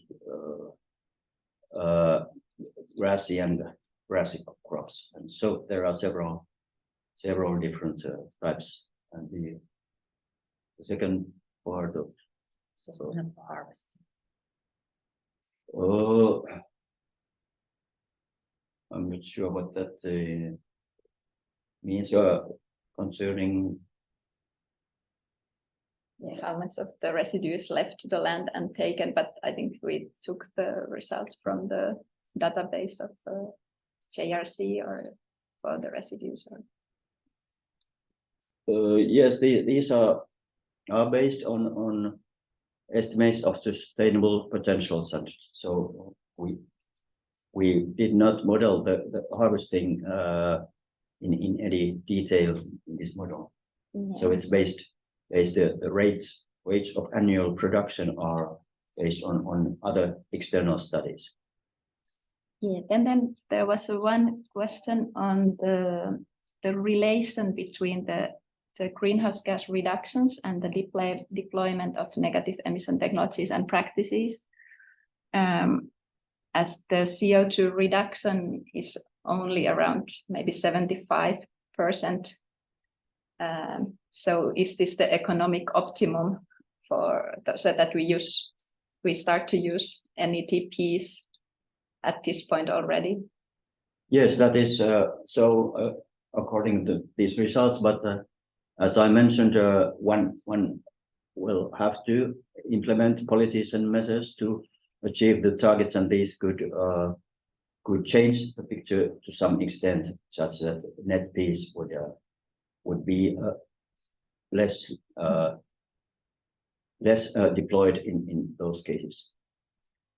grassy crops. And so there are several different types. And the second part of sustainable harvesting. I'm not sure what that means concerning. Yeah, how much of the residue is left to the land and taken, but I think we took the results from the database of JRC or for the residues. Yes, these are based on estimates of sustainable potentials, and so we did not model the harvesting in any detail in this model. Yeah. So it's based the rates of annual production are based on other external studies. Yeah, and then there was one question on the relation between the greenhouse gas reductions and the deployment of negative emission technologies and practices. As the CO2 reduction is only around maybe 75%. So is this the economic optimum for so that we start to use NETPs at this point already? Yes, that is so according to these results, but as I mentioned, one will have to implement policies and measures to achieve the targets, and these could change the picture to some extent, such that net Ps would be less deployed in those cases.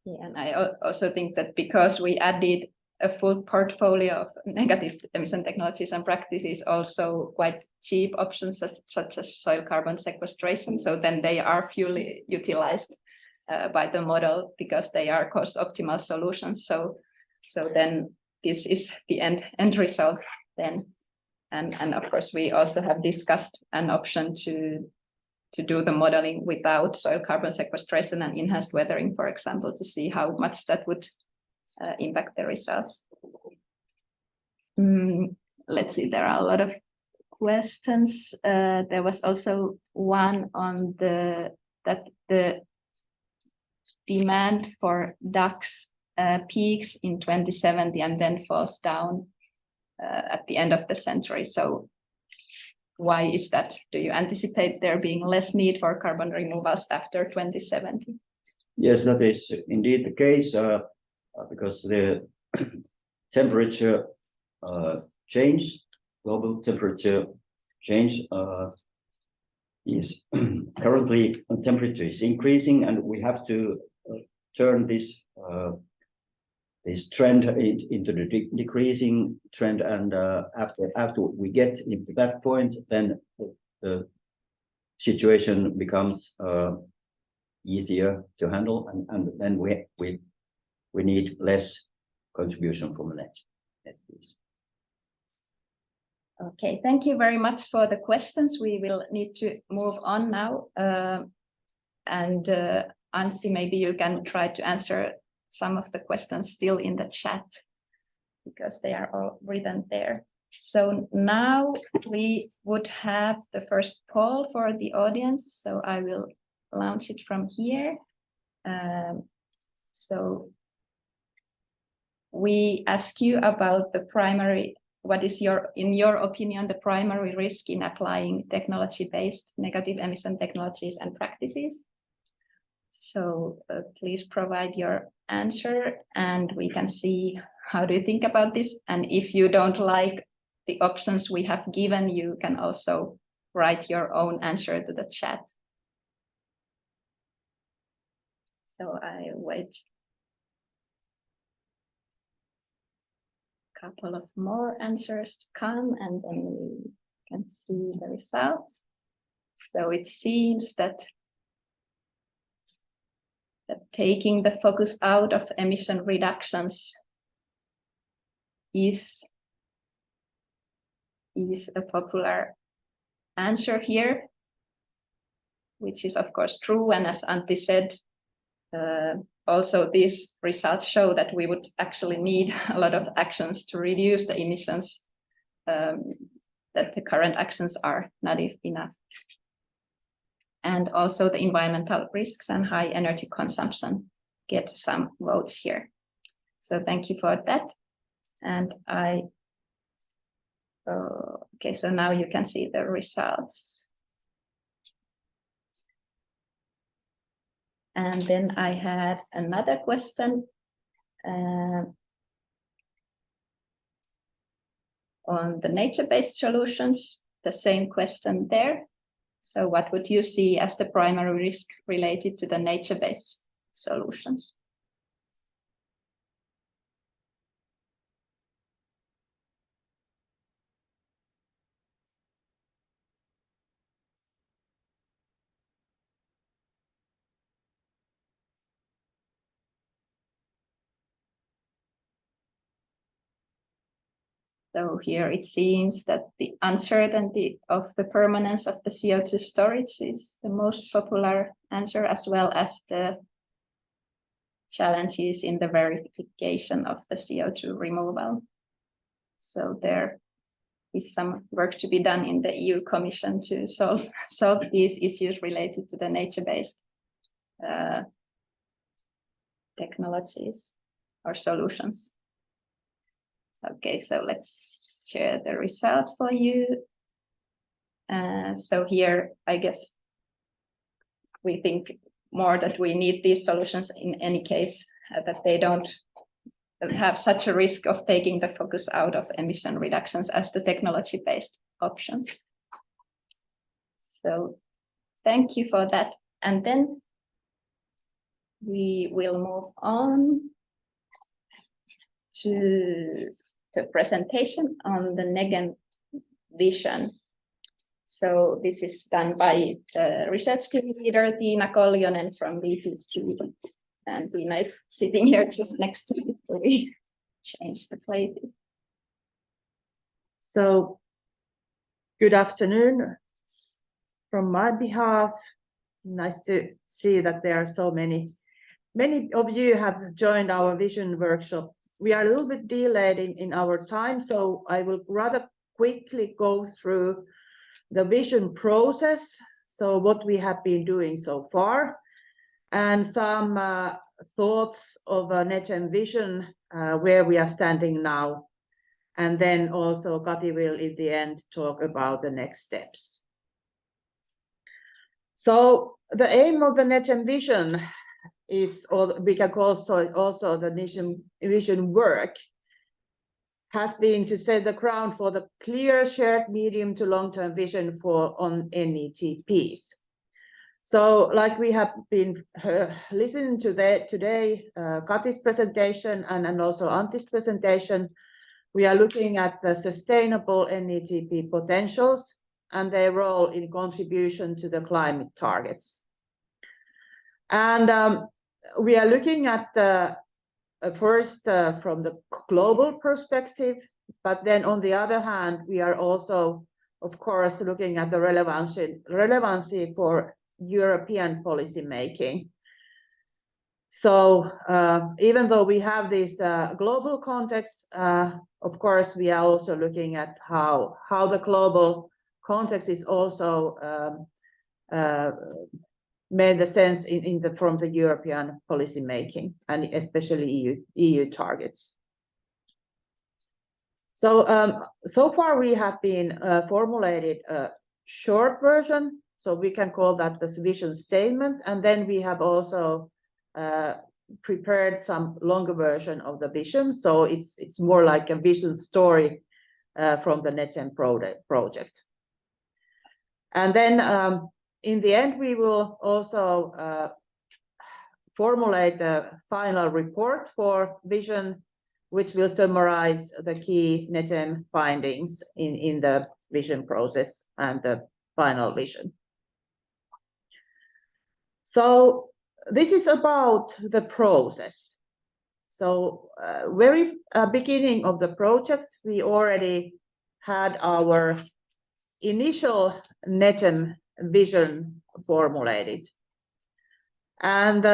Yeah, and I also think that because we added a full portfolio of negative emission technologies and practices, also quite cheap options such as soil carbon sequestration, so then they are fully utilized by the model because they are cost optimal solutions. So then this is the end result then. And of course, we also have discussed an option to do the modeling without soil carbon sequestration and enhanced weathering, for example, to see how much that would impact the results. Let's see, there are a lot of questions. There was also one on that the demand for ducks peaks in 2070 and then falls down at the end of the century. So why is that? Do you anticipate there being less need for carbon removals after 2070? Yes, that is indeed the case, because the temperature change, global temperature change, is currently temperature is increasing, and we have to turn this trend into the decreasing trend. And after we get into that point, then the situation becomes easier to handle, and then we need less contribution from the net fees. Okay, thank you very much for the questions. We will need to move on now. Antti, maybe you can try to answer some of the questions still in the chat, because they are all written there. So now we would have the first poll for the audience. So I will launch it from here. So we ask you about the primary, what is in your opinion, the primary risk in applying technology-based negative emission technologies and practices? So please provide your answer, and we can see how do you think about this. And if you don't like the options we have given, you can also write your own answer to the chat. So I wait a couple of more answers to come, and then we can see the results. So it seems that taking the focus out of emission reductions is a popular answer here, which is of course true. And as Antti said, also these results show that we would actually need a lot of actions to reduce the emissions, that the current actions are not enough. And also the environmental risks and high energy consumption get some votes here. So thank you for that. And okay, so now you can see the results. And then I had another question on the nature-based solutions, the same question there. So what would you see as the primary risk related to the nature-based solutions? So here it seems that the uncertainty of the permanence of the CO2 storage is the most popular answer, as well as the challenges in the verification of the CO2 removal. So there is some work to be done in the EU Commission to solve these issues related to the nature-based technologies or solutions. Okay, so let's share the result for you. So here, I guess we think more that we need these solutions in any case, that they don't have such a risk of taking the focus out of emission reductions as the technology-based options. So thank you for that. And then we will move on to the presentation on the NEGEM vision. So this is done by the research team leader, Tiina Koljonen from VTT. And Tiina is sitting here just next to me, so we change the places. So good afternoon from my behalf. Nice to see that there are so many of you have joined our vision workshop. We are a little bit delayed in our time, so I will rather quickly go through the vision process, so what we have been doing so far, and some thoughts of a NEGEM vision, where we are standing now. And then also Kati will, in the end, talk about the next steps. So the aim of the NEGEM vision is, or we can call also the NEGEM vision work, has been to set the ground for the clear shared medium to long-term vision on NETPs. So like we have been listening to today, Kati's presentation and also Antti's presentation, we are looking at the sustainable NETP potentials and their role in contribution to the climate targets. And we are looking at first from the global perspective, but then on the other hand, we are also, of course, looking at the relevancy for European policy making. So even though we have this global context, of course, we are also looking at how the global context is also made the sense from the European policy making, and especially EU targets. So so far we have been formulated a short version, so we can call that the vision statement, and then we have also prepared some longer version of the vision. So it's more like a vision story from the NEGEM project. And then in the end, we will also formulate a final report for vision, which will summarize the key NEGEM findings in the vision process and the final vision. So this is about the process. So very beginning of the project, we already had our initial NEGEM vision formulated. And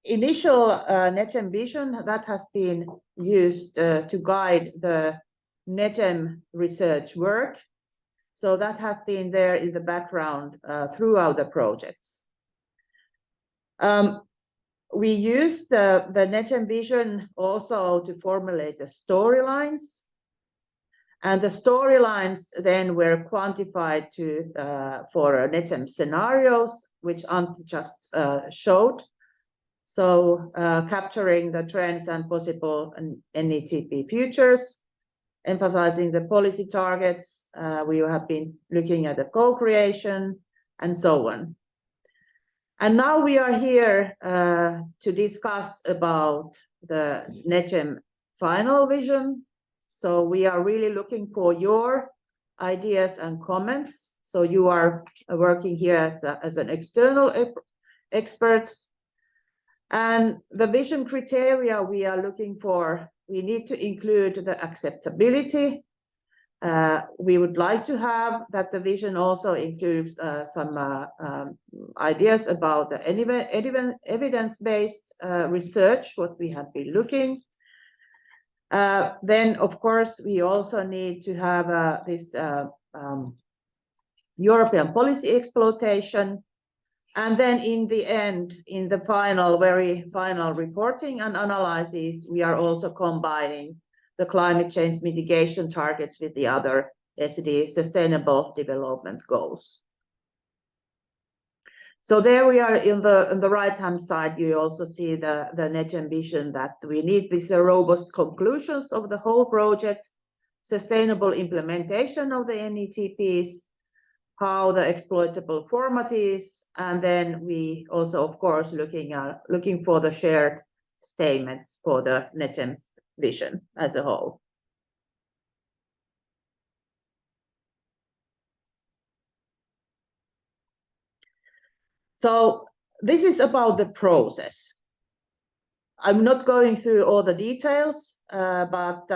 initial NEGEM vision that has been used to guide the NEGEM research work. So that has been there in the background throughout the projects. We used the NEGEM vision also to formulate the storylines. And the storylines then were quantified for NEGEM scenarios, which Antti just showed. So capturing the trends and possible NETP futures, emphasizing the policy targets. We have been looking at the co-creation and so on. And now we are here to discuss about the NEGEM final vision. So we are really looking for your ideas and comments. So you are working here as an external expert. And the vision criteria we are looking for, we need to include the acceptability. We would like to have that the vision also includes some ideas about the evidence-based research, what we have been looking. Then, of course, we also need to have this European policy exploitation. And then in the end, in the very final reporting and analysis, we are also combining the climate change mitigation targets with the other SD sustainable development goals. So there we are on the right-hand side, you also see the NEGEM vision that we need these robust conclusions of the whole project, sustainable implementation of the NETPs, how the exploitable format is, and then we also, of course, looking for the shared statements for the NEGEM vision as a whole. So this is about the process. I'm not going through all the details, but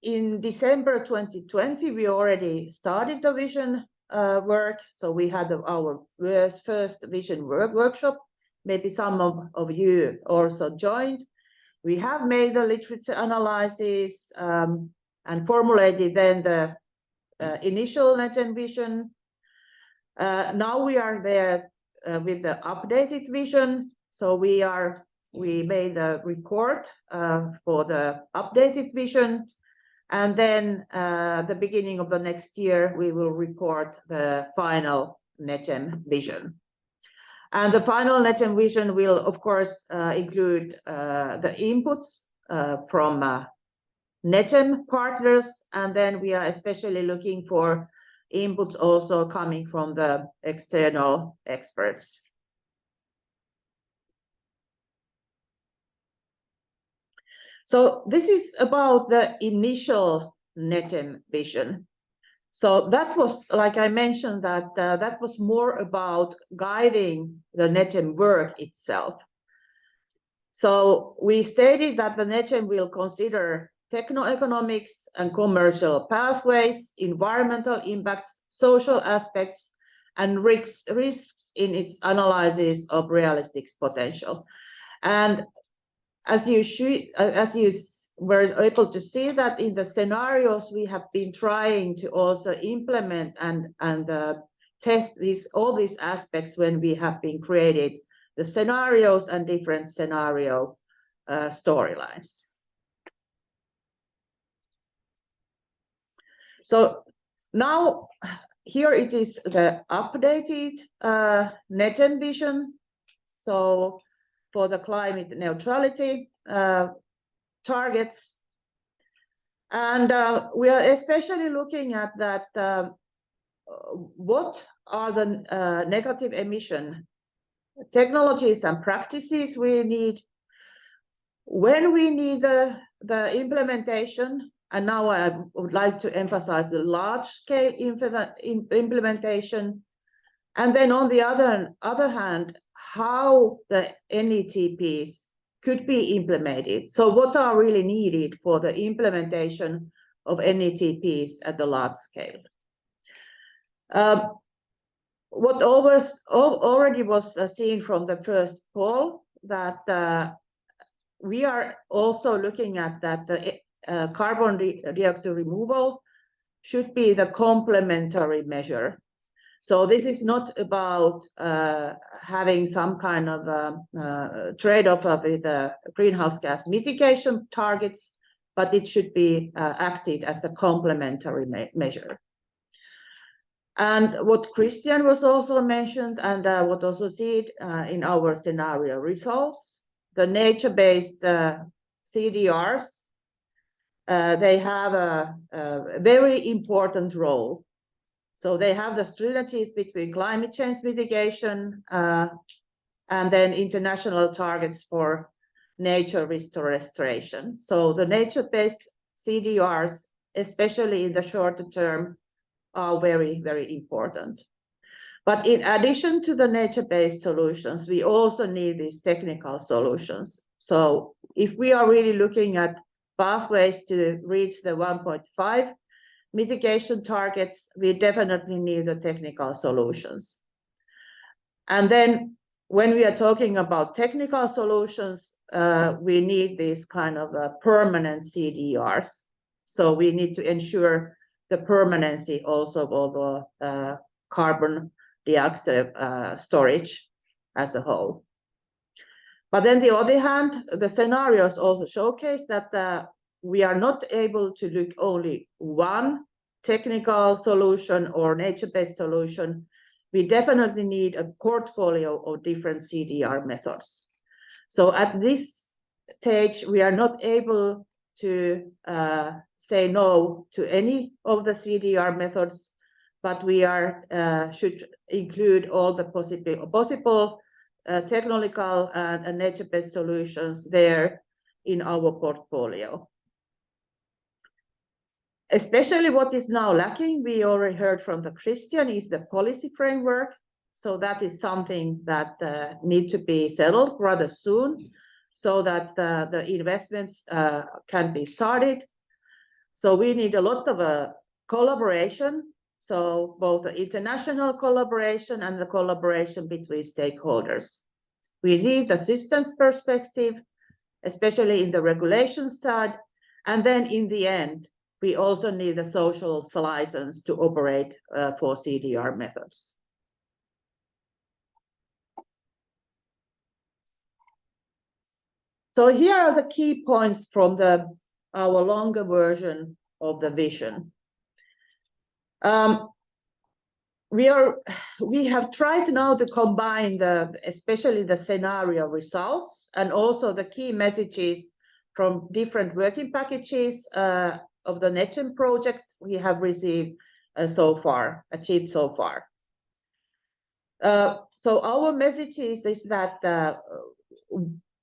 in December 2020, we already started the vision work. So we had our first vision workshop. Maybe some of you also joined. We have made the literature analysis and formulated then the initial NEGEM vision. Now we are there with the updated vision. So we made a report for the updated vision. And then the beginning of the next year, we will report the final NEGEM vision. And the final NEGEM vision will, of course, include the inputs from NEGEM partners, and then we are especially looking for inputs also coming from the external experts. So this is about the initial NEGEM vision. So that was, like I mentioned, that was more about guiding the NEGEM work itself. So we stated that the NEGEM will consider techno-economics and commercial pathways, environmental impacts, social aspects, and risks in its analysis of realistic potential. And as you were able to see that in the scenarios, we have been trying to also implement and test all these aspects when we have been created the scenarios and different scenario storylines. So now here it is the updated NEGEM vision. So for the climate neutrality targets. And we are especially looking at that what are the negative emission technologies and practices we need, when we need the implementation, and now I would like to emphasize the large-scale implementation, and then on the other hand, how the NETPs could be implemented. So what are really needed for the implementation of NETPs at the large scale? What already was seen from the first poll, that we are also looking at that the carbon dioxide removal should be the complementary measure. So this is not about having some kind of trade-off with greenhouse gas mitigation targets, but it should be acted as a complementary measure. And what Christian was also mentioned, and what also see it in our scenario results, the nature-based CDRs, they have a very important role. So they have the strategies between climate change mitigation and then international targets for nature restoration. So the nature-based CDRs, especially in the shorter term, are very, very important. But in addition to the nature-based solutions, we also need these technical solutions. So if we are really looking at pathways to reach the 1.5 mitigation targets, we definitely need the technical solutions. And then when we are talking about technical solutions, we need these kind of permanent CDRs. So we need to ensure the permanency also of the carbon dioxide storage as a whole. But then the other hand, the scenarios also showcase that we are not able to look only one technical solution or nature-based solution. We definitely need a portfolio of different CDR methods. So at this stage, we are not able to say no to any of the CDR methods, but we should include all the possible technical and nature-based solutions there in our portfolio. Especially what is now lacking, we already heard from the Christian, is the policy framework. So that is something that needs to be settled rather soon, so that the investments can be started. So we need a lot of collaboration, so both the international collaboration and the collaboration between stakeholders. We need the systems perspective, especially in the regulation side, and then in the end, we also need the social license to operate for CDR methods. So here are the key points from our longer version of the vision. we have tried now to combine especially the scenario results and also the key messages from different working packages of the NEGEM projects we have received achieved so far. So our message is that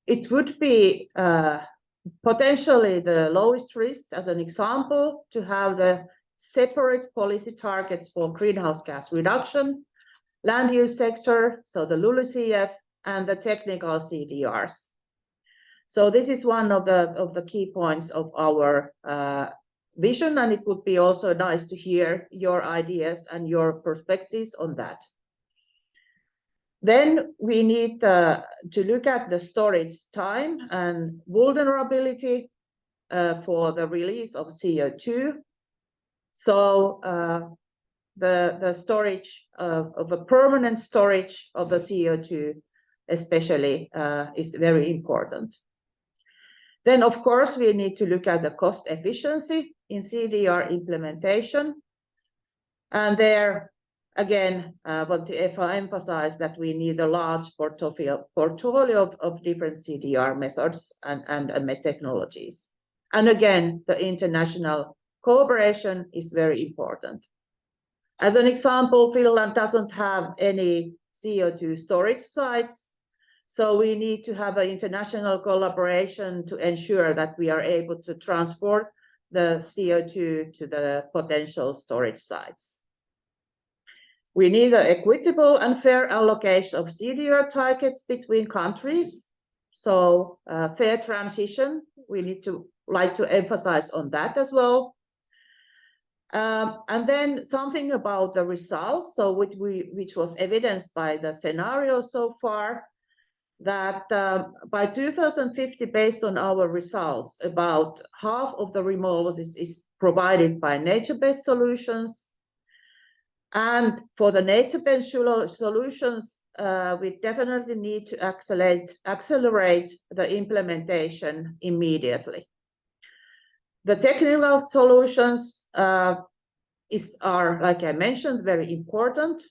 it would be potentially the lowest risk, as an example, to have the separate policy targets for greenhouse gas reduction, land use sector, so the LULUCF, and the technical CDRs. So this is one of the key points of our vision, and it would be also nice to hear your ideas and your perspectives on that. Then we need to look at the storage time and vulnerability for the release of CO2. So the storage of a permanent storage of the CO2 especially is very important. Then, of course, we need to look at the cost efficiency in CDR implementation. And there, again, I want to emphasize that we need a large portfolio of different CDR methods and technologies. And again, the international cooperation is very important. As an example, Finland doesn't have any CO2 storage sites, so we need to have an international collaboration to ensure that we are able to transport the CO2 to the potential storage sites. We need an equitable and fair allocation of CDR targets between countries. So fair transition, we need to like to emphasize on that as well. And then something about the results, so which was evidenced by the scenario so far, that by 2050, based on our results, about half of the removals is provided by nature-based solutions. And for the nature-based solutions, we definitely need to accelerate the implementation immediately. The technical solutions are, like I mentioned, very important.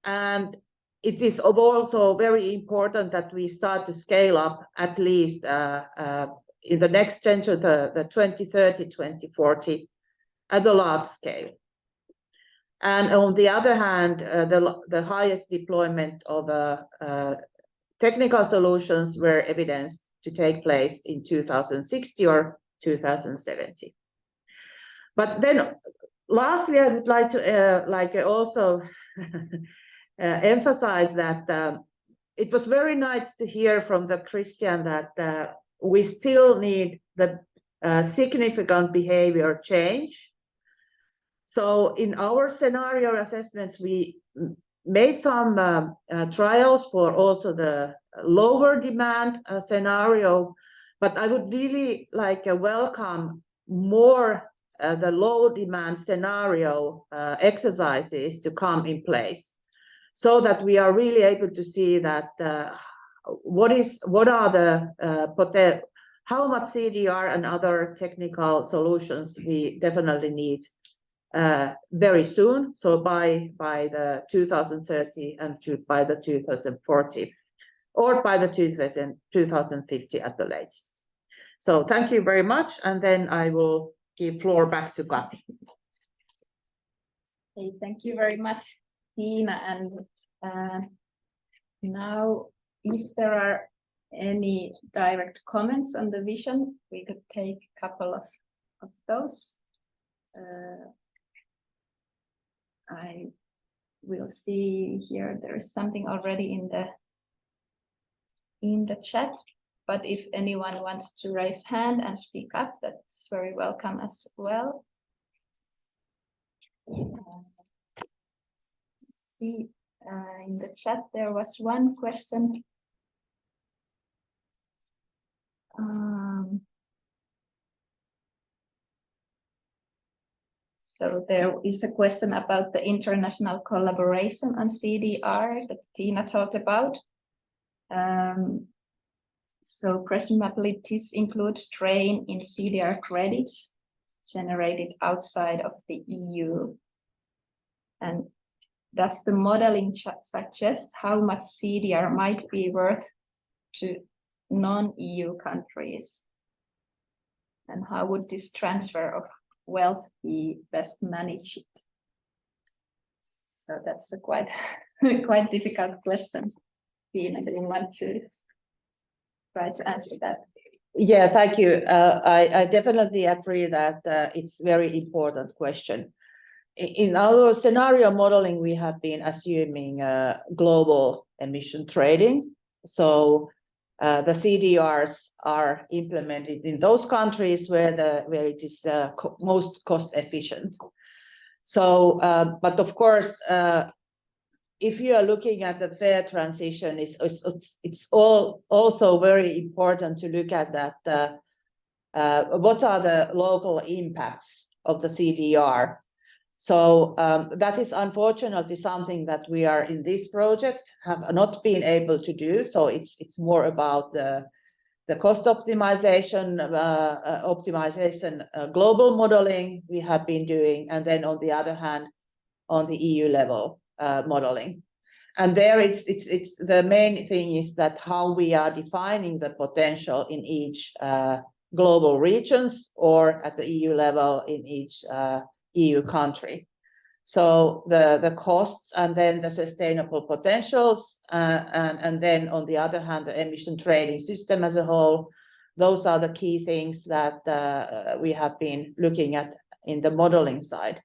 And it is also very important that we start to scale up at least in the next century, the 2030, 2040, at a large scale. And on the other hand, the highest deployment of technical solutions were evidenced to take place in 2060 or 2070. But then, lastly, I would like to also emphasize that it was very nice to hear from the Christian that we still need the significant behavior change. So in our scenario assessments, we made some trials for also the lower demand scenario, but I would really like to welcome more the low demand scenario exercises to come in place, so that we are really able to see that how much CDR and other technical solutions we definitely need very soon, so by the 2030 and by the 2040, or by the 2050 at the latest. So thank you very much, and then I will give floor back to Kati. Okay, thank you very much, Tiina. And now, if there are any direct comments on the vision, we could take a couple of those. I will see here there is something already in the chat, but if anyone wants to raise hand and speak up, that's very welcome as well. Let's see, in the chat there was one question. So there is a question about the international collaboration on CDR that Tiina talked about. So presumably this includes trade in CDR credits generated outside of the EU. And does the modeling suggest how much CDR might be worth to non-EU countries? And how would this transfer of wealth be best managed? So that's a quite difficult question. Tiina, do you want to try to answer that? Yeah, thank you. I definitely agree that it's a very important question. In our scenario modeling, we have been assuming global emission trading. So the CDRs are implemented in those countries where it is most cost efficient. So, but of course, if you are looking at the fair transition, it's also very important to look at that. What are the local impacts of the CDR? So that is unfortunately something that we are in these projects have not been able to do. So it's more about the cost optimization, global modeling we have been doing, and then on the other hand, on the EU level modeling. And there it's the main thing is that how we are defining the potential in each global regions or at the EU level in each EU country. So the costs and then the sustainable potentials and then on the other hand, the emission trading system as a whole, those are the key things that we have been looking at in the modeling side.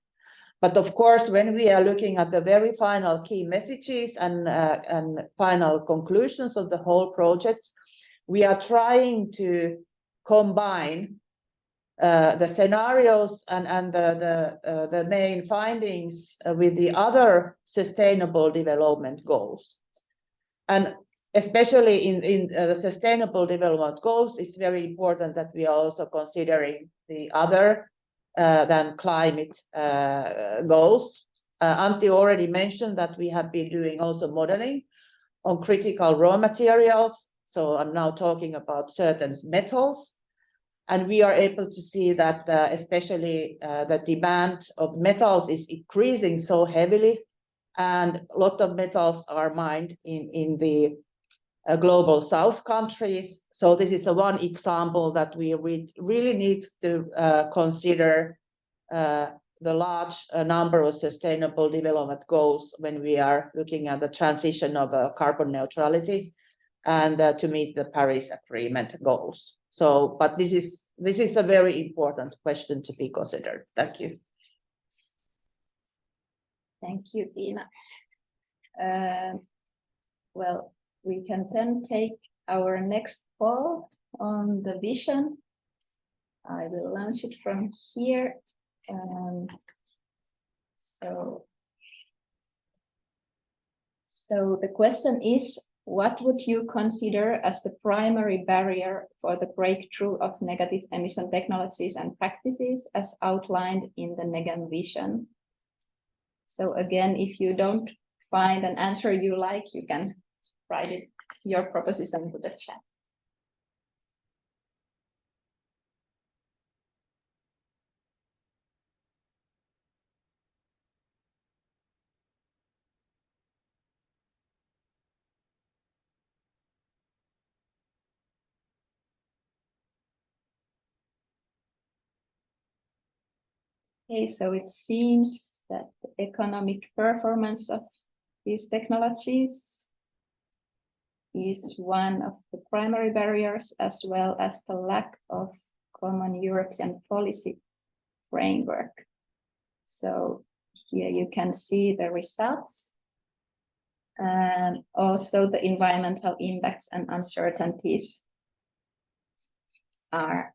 But of course, when we are looking at the very final key messages and final conclusions of the whole projects, we are trying to combine the scenarios and the main findings with the other sustainable development goals. And especially in the sustainable development goals, it's very important that we are also considering the other than climate goals. Antti already mentioned that we have been doing also modeling on critical raw materials. So I'm now talking about certain metals. And we are able to see that especially the demand of metals is increasing so heavily. And a lot of metals are mined in the global south countries. So this is one example that we really need to consider the large number of sustainable development goals when we are looking at the transition of carbon neutrality and to meet the Paris Agreement goals. So, but this is a very important question to be considered. Thank you. Thank you, Tiina. Well, we can then take our next poll on the vision. I will launch it from here. So the question is, what would you consider as the primary barrier for the breakthrough of negative emission technologies and practices as outlined in the NEGEM vision? So again, if you don't find an answer you like, you can write it, your proposition into the chat. Okay, so it seems that the economic performance of these technologies is one of the primary barriers, as well as the lack of common European policy framework. So here you can see the results and also the environmental impacts and uncertainties are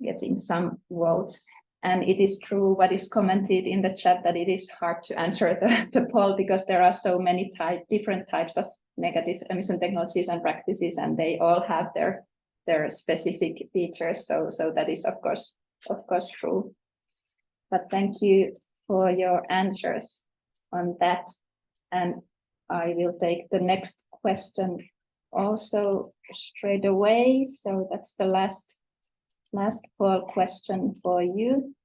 getting some votes. And it is true what is commented in the chat that it is hard to answer the poll because there are so many different types of negative emission technologies and practices, and they all have their specific features. So that is of course true. But thank you for your answers on that. And I will take the next question also straight away. So that's the last poll question for you.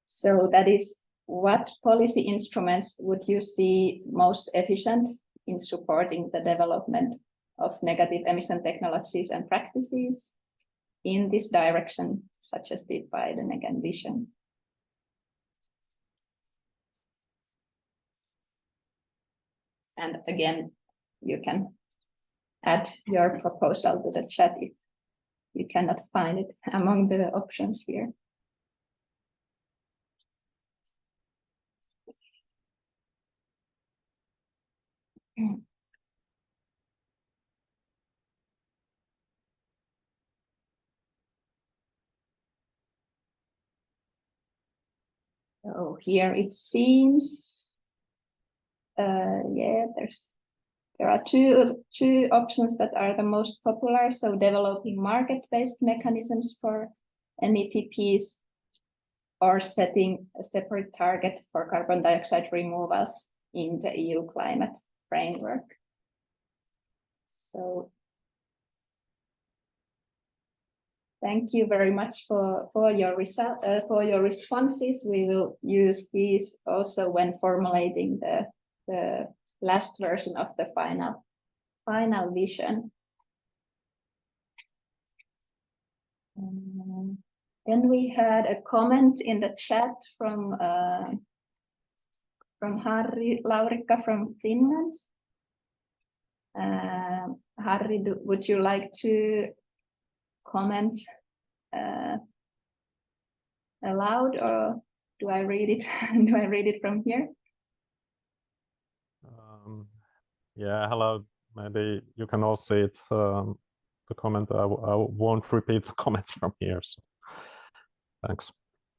So that is, what policy instruments would you see most efficient in supporting the development of negative emission technologies and practices in this direction suggested by the NEGEM vision? And again, you can add your proposal to the chat if you cannot find it among the options here. So here it seems, yeah, there are two options that are the most popular. So developing market-based mechanisms for METPs, or setting a separate target for carbon dioxide removals in the EU climate framework. So thank you very much for your responses. We will use these also when formulating the last version of the final vision. Then we had a comment in the chat from Harri Laurikka from Finland. Harri, would you like to comment aloud, or do I read it? Do I read it from here? Yeah, hello. Maybe you can all see it. The comment. I won't repeat the comments from here. So thanks.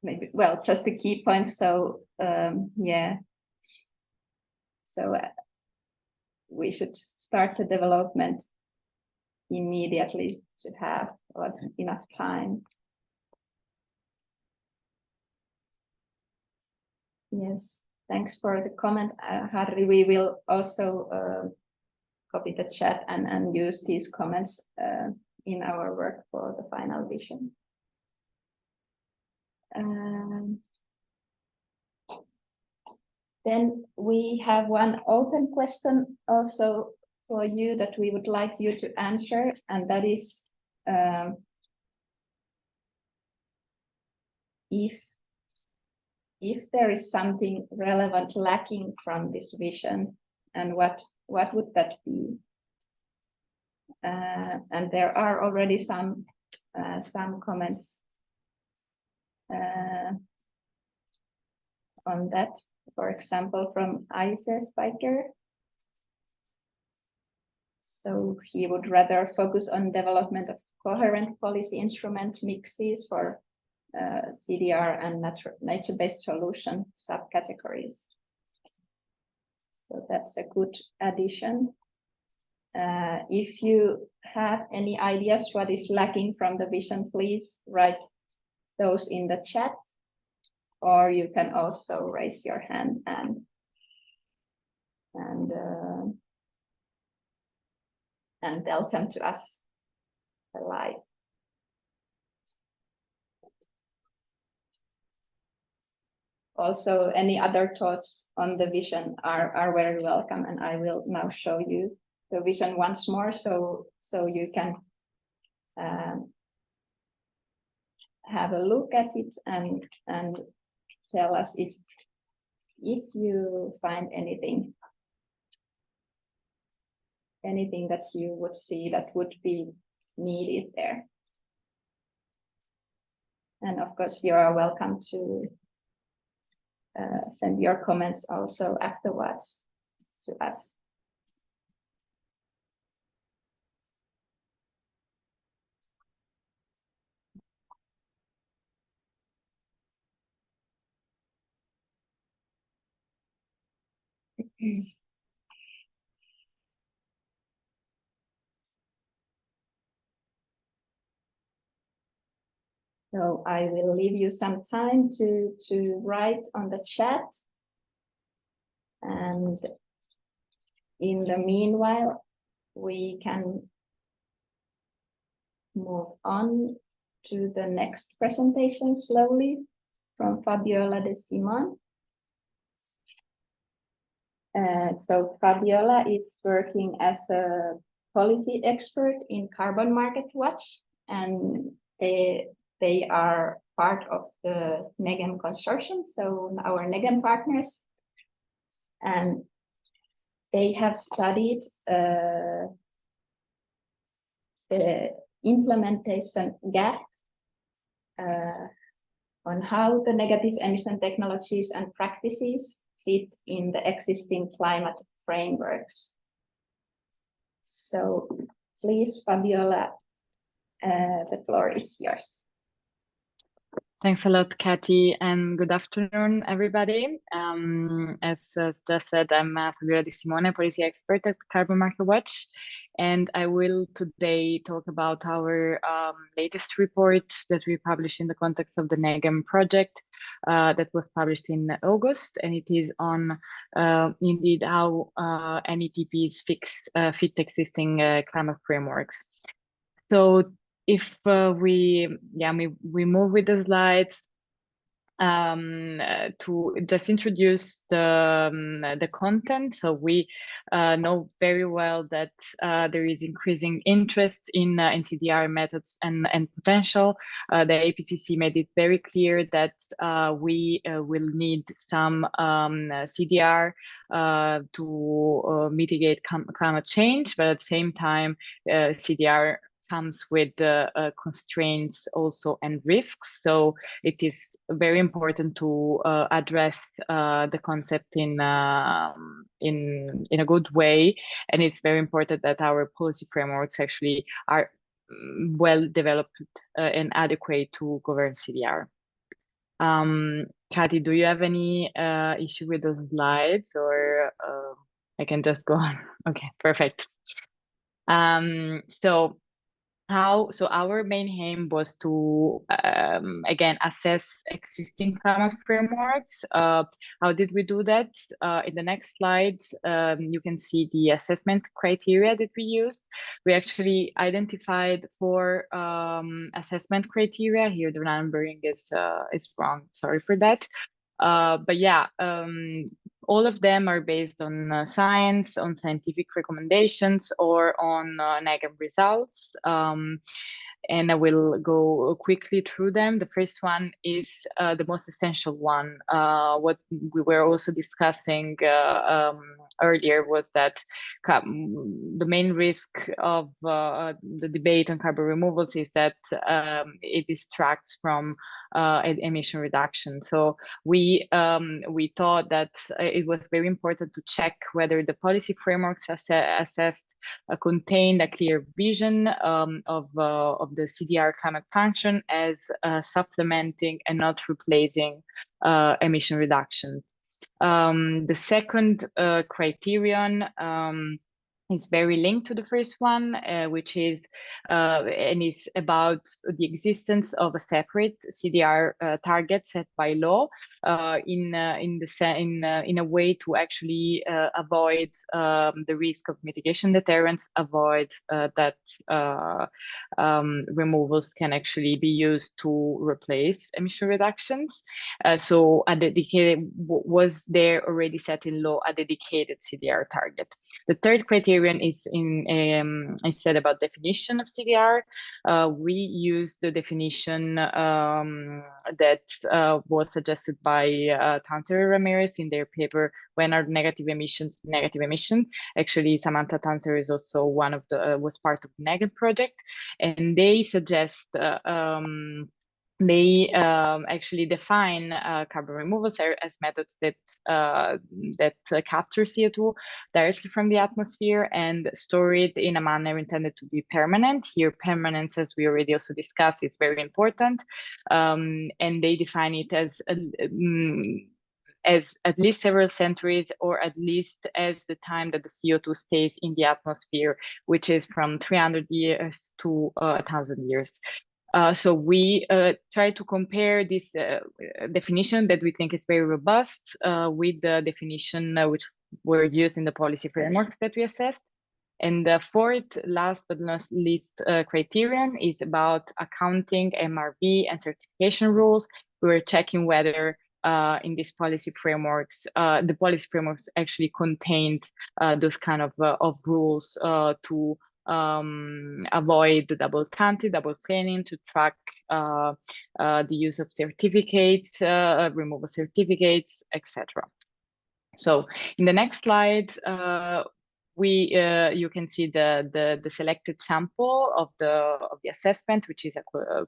Maybe, well, just the key points. So yeah. So we should start the development immediately to have enough time. Yes, thanks for the comment, Harri. We will also copy the chat and use these comments in our work for the final vision. Then we have one open question also for you that we would like you to answer, and that is if there is something relevant lacking from this vision, and what would that be? And there are already some comments on that. For example, from Aise Spiker. So he would rather focus on development of coherent policy instrument mixes for CDR and nature-based solution subcategories. So that's a good addition. If you have any ideas what is lacking from the vision, please write those in the chat, or you can also raise your hand and tell them to us live. Also, any other thoughts on the vision are very welcome, and I will now show you the vision once more, so you can have a look at it and tell us if you find anything that you would see that would be needed there. And of course, you are welcome to send your comments also afterwards to us. So I will leave you some time to write on the chat. And in the meanwhile, we can move on to the next presentation slowly from Fabiola de Simon. So Fabiola is working as a policy expert in Carbon Market Watch, and they are part of the NEGEM consortium, so our NEGEM partners, and they have studied the implementation gap on how the negative emission technologies and practices fit in the existing climate frameworks. So please, Fabiola, the floor is yours. Thanks a lot, Kathy, and good afternoon, everybody. As just said, I'm Fabiola Di Simone, policy expert at Carbon Market Watch, and I will today talk about our latest report that we published in the context of the NEGEM project that was published in August, and it is on indeed how NETPs fit existing climate frameworks. So if we move with the slides to just introduce the content. So we know very well that there is increasing interest in CDR methods and potential. The IPCC made it very clear that we will need some CDR to mitigate climate change, but at the same time, CDR comes with constraints also and risks. So it is very important to address the concept in a good way, and it's very important that our policy frameworks actually are well developed and adequate to govern CDR. Kathy, do you have any issue with the slides, or I can just go on? Okay, perfect. So our main aim was to, again, assess existing climate frameworks. How did we do that? In the next slide, you can see the assessment criteria that we used. We actually identified 4 assessment criteria. Here the numbering is wrong, sorry for that. But yeah, all of them are based on science, on scientific recommendations, or on NEGEM results. And I will go quickly through them. The first one is the most essential one. What we were also discussing earlier was that the main risk of the debate on carbon removals is that it distracts from emission reduction. So we thought that it was very important to check whether the policy frameworks assessed contained a clear vision of the CDR climate function as supplementing and not replacing emission reduction. The second criterion is very linked to the first one, which is and is about the existence of a separate CDR target set by law in a way to actually avoid the risk of mitigation deterrence, avoid that removals can actually be used to replace emission reductions. So a dedicated was there already set in law a dedicated CDR target. The third criterion is instead about definition of CDR. We use the definition that was suggested by Tanzer Ramirez in their paper, When Are Negative Emissions Negative Emission? Actually, Samantha Tanzer is also one of the was part of the NEGEM project, and they suggest they actually define carbon removals as methods that capture CO2 directly from the atmosphere and store it in a manner intended to be permanent. Here, permanence, as we already also discussed, is very important, and they define it as at least several centuries, or at least as the time that the CO2 stays in the atmosphere, which is from 300 years to 1,000 years. So we try to compare this definition that we think is very robust with the definition which were used in the policy frameworks that we assessed. And the fourth, last but not least, criterion is about accounting, MRV, and certification rules. We were checking whether in these policy frameworks, the policy frameworks actually contained those kind of rules to avoid the double counting, double claiming, to track the use of certificates, removal certificates, etc. So in the next slide, you can see the selected sample of the assessment, which is a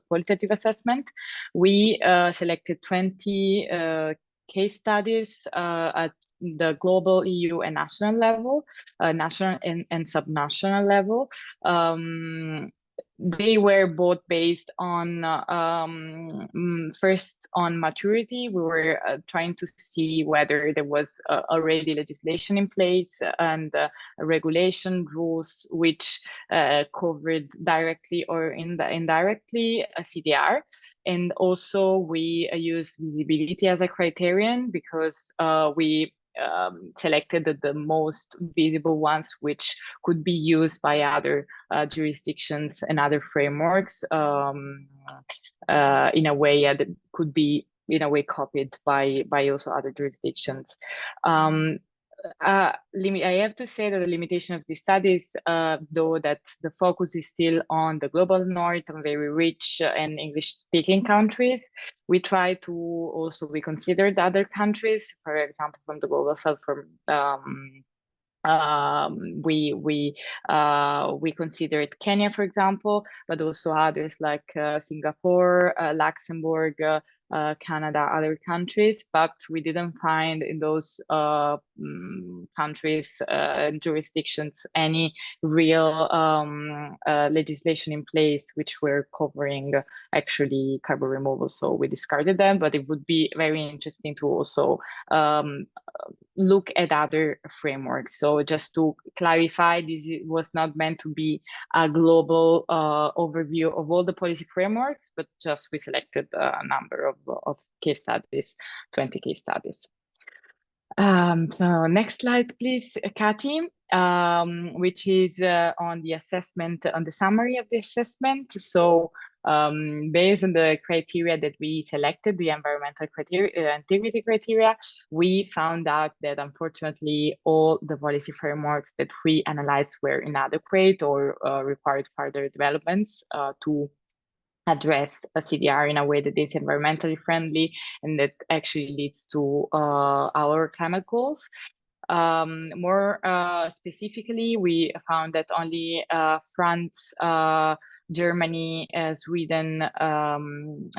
qualitative assessment. We selected 20 case studies at the global, EU, and national level, national and subnational level. They were both based on first on maturity. We were trying to see whether there was already legislation in place and regulation rules which covered directly or indirectly a CDR. And also we use visibility as a criterion because we selected the most visible ones which could be used by other jurisdictions and other frameworks in a way that could be in a way copied by also other jurisdictions. I have to say that the limitation of these studies, though, that the focus is still on the global north, on very rich and English-speaking countries. We try to also reconsider the other countries, for example, from the global south, from we considered Kenya, for example, but also others like Singapore, Luxembourg, Canada, other countries, but we didn't find in those countries and jurisdictions any real legislation in place which were covering actually carbon removal. So we discarded them, but it would be very interesting to also look at other frameworks. So just to clarify, this was not meant to be a global overview of all the policy frameworks, but just we selected a number of case studies, 20 case studies. So next slide, please, Kati, which is on the assessment, on the summary of the assessment. So based on the criteria that we selected, the environmental criteria, integrity criteria, we found out that unfortunately all the policy frameworks that we analyzed were inadequate or required further developments to address a CDR in a way that is environmentally friendly and that actually leads to our climate goals. More specifically, we found that only France, Germany, Sweden,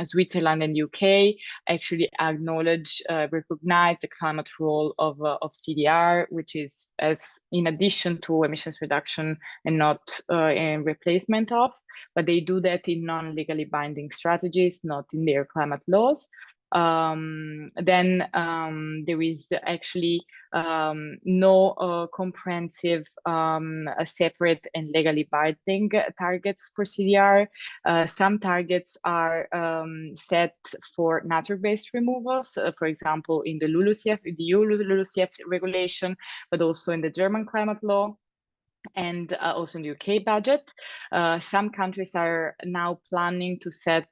Switzerland, and UK actually acknowledge, recognize the climate role of CDR, which is as in addition to emissions reduction and not in replacement of, but they do that in non-legally binding strategies, not in their climate laws. Then there is actually no comprehensive separate and legally binding targets for CDR. Some targets are set for nature-based removals, for example, in the LULUCF, the EU LULUCF regulation, but also in the German climate law, and also in the UK budget. Some countries are now planning to set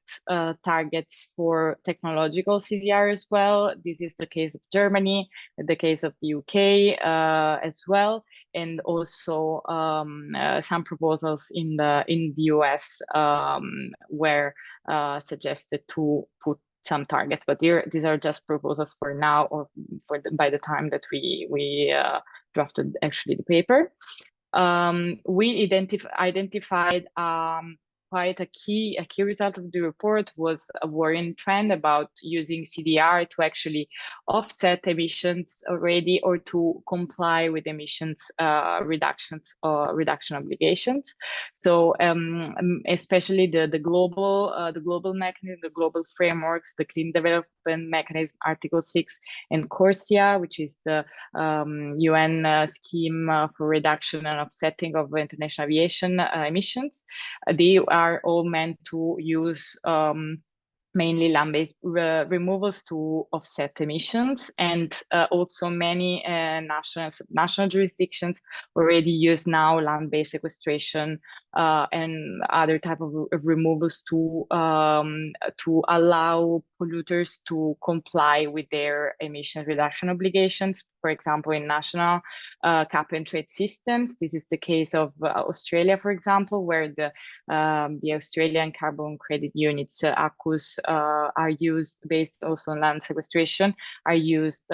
targets for technological CDR as well. This is the case of Germany, the case of the UK as well, and also some proposals in the US were suggested to put some targets, but these are just proposals for now, or by the time that we drafted actually the paper. We identified quite a key result of the report was a worrying trend about using CDR to actually offset emissions already or to comply with emissions reduction obligations. So especially the global mechanism, the global frameworks, the Clean Development Mechanism, Article 6, and CORSIA, which is the UN scheme for reduction and offsetting of international aviation emissions. They are all meant to use mainly land-based removals to offset emissions, and also many national jurisdictions already use now land-based sequestration and other type of removals to allow polluters to comply with their emission reduction obligations. For example, in national cap and trade systems, this is the case of Australia, for example, where the Australian carbon credit units, ACCUs, are used based also on land sequestration, are used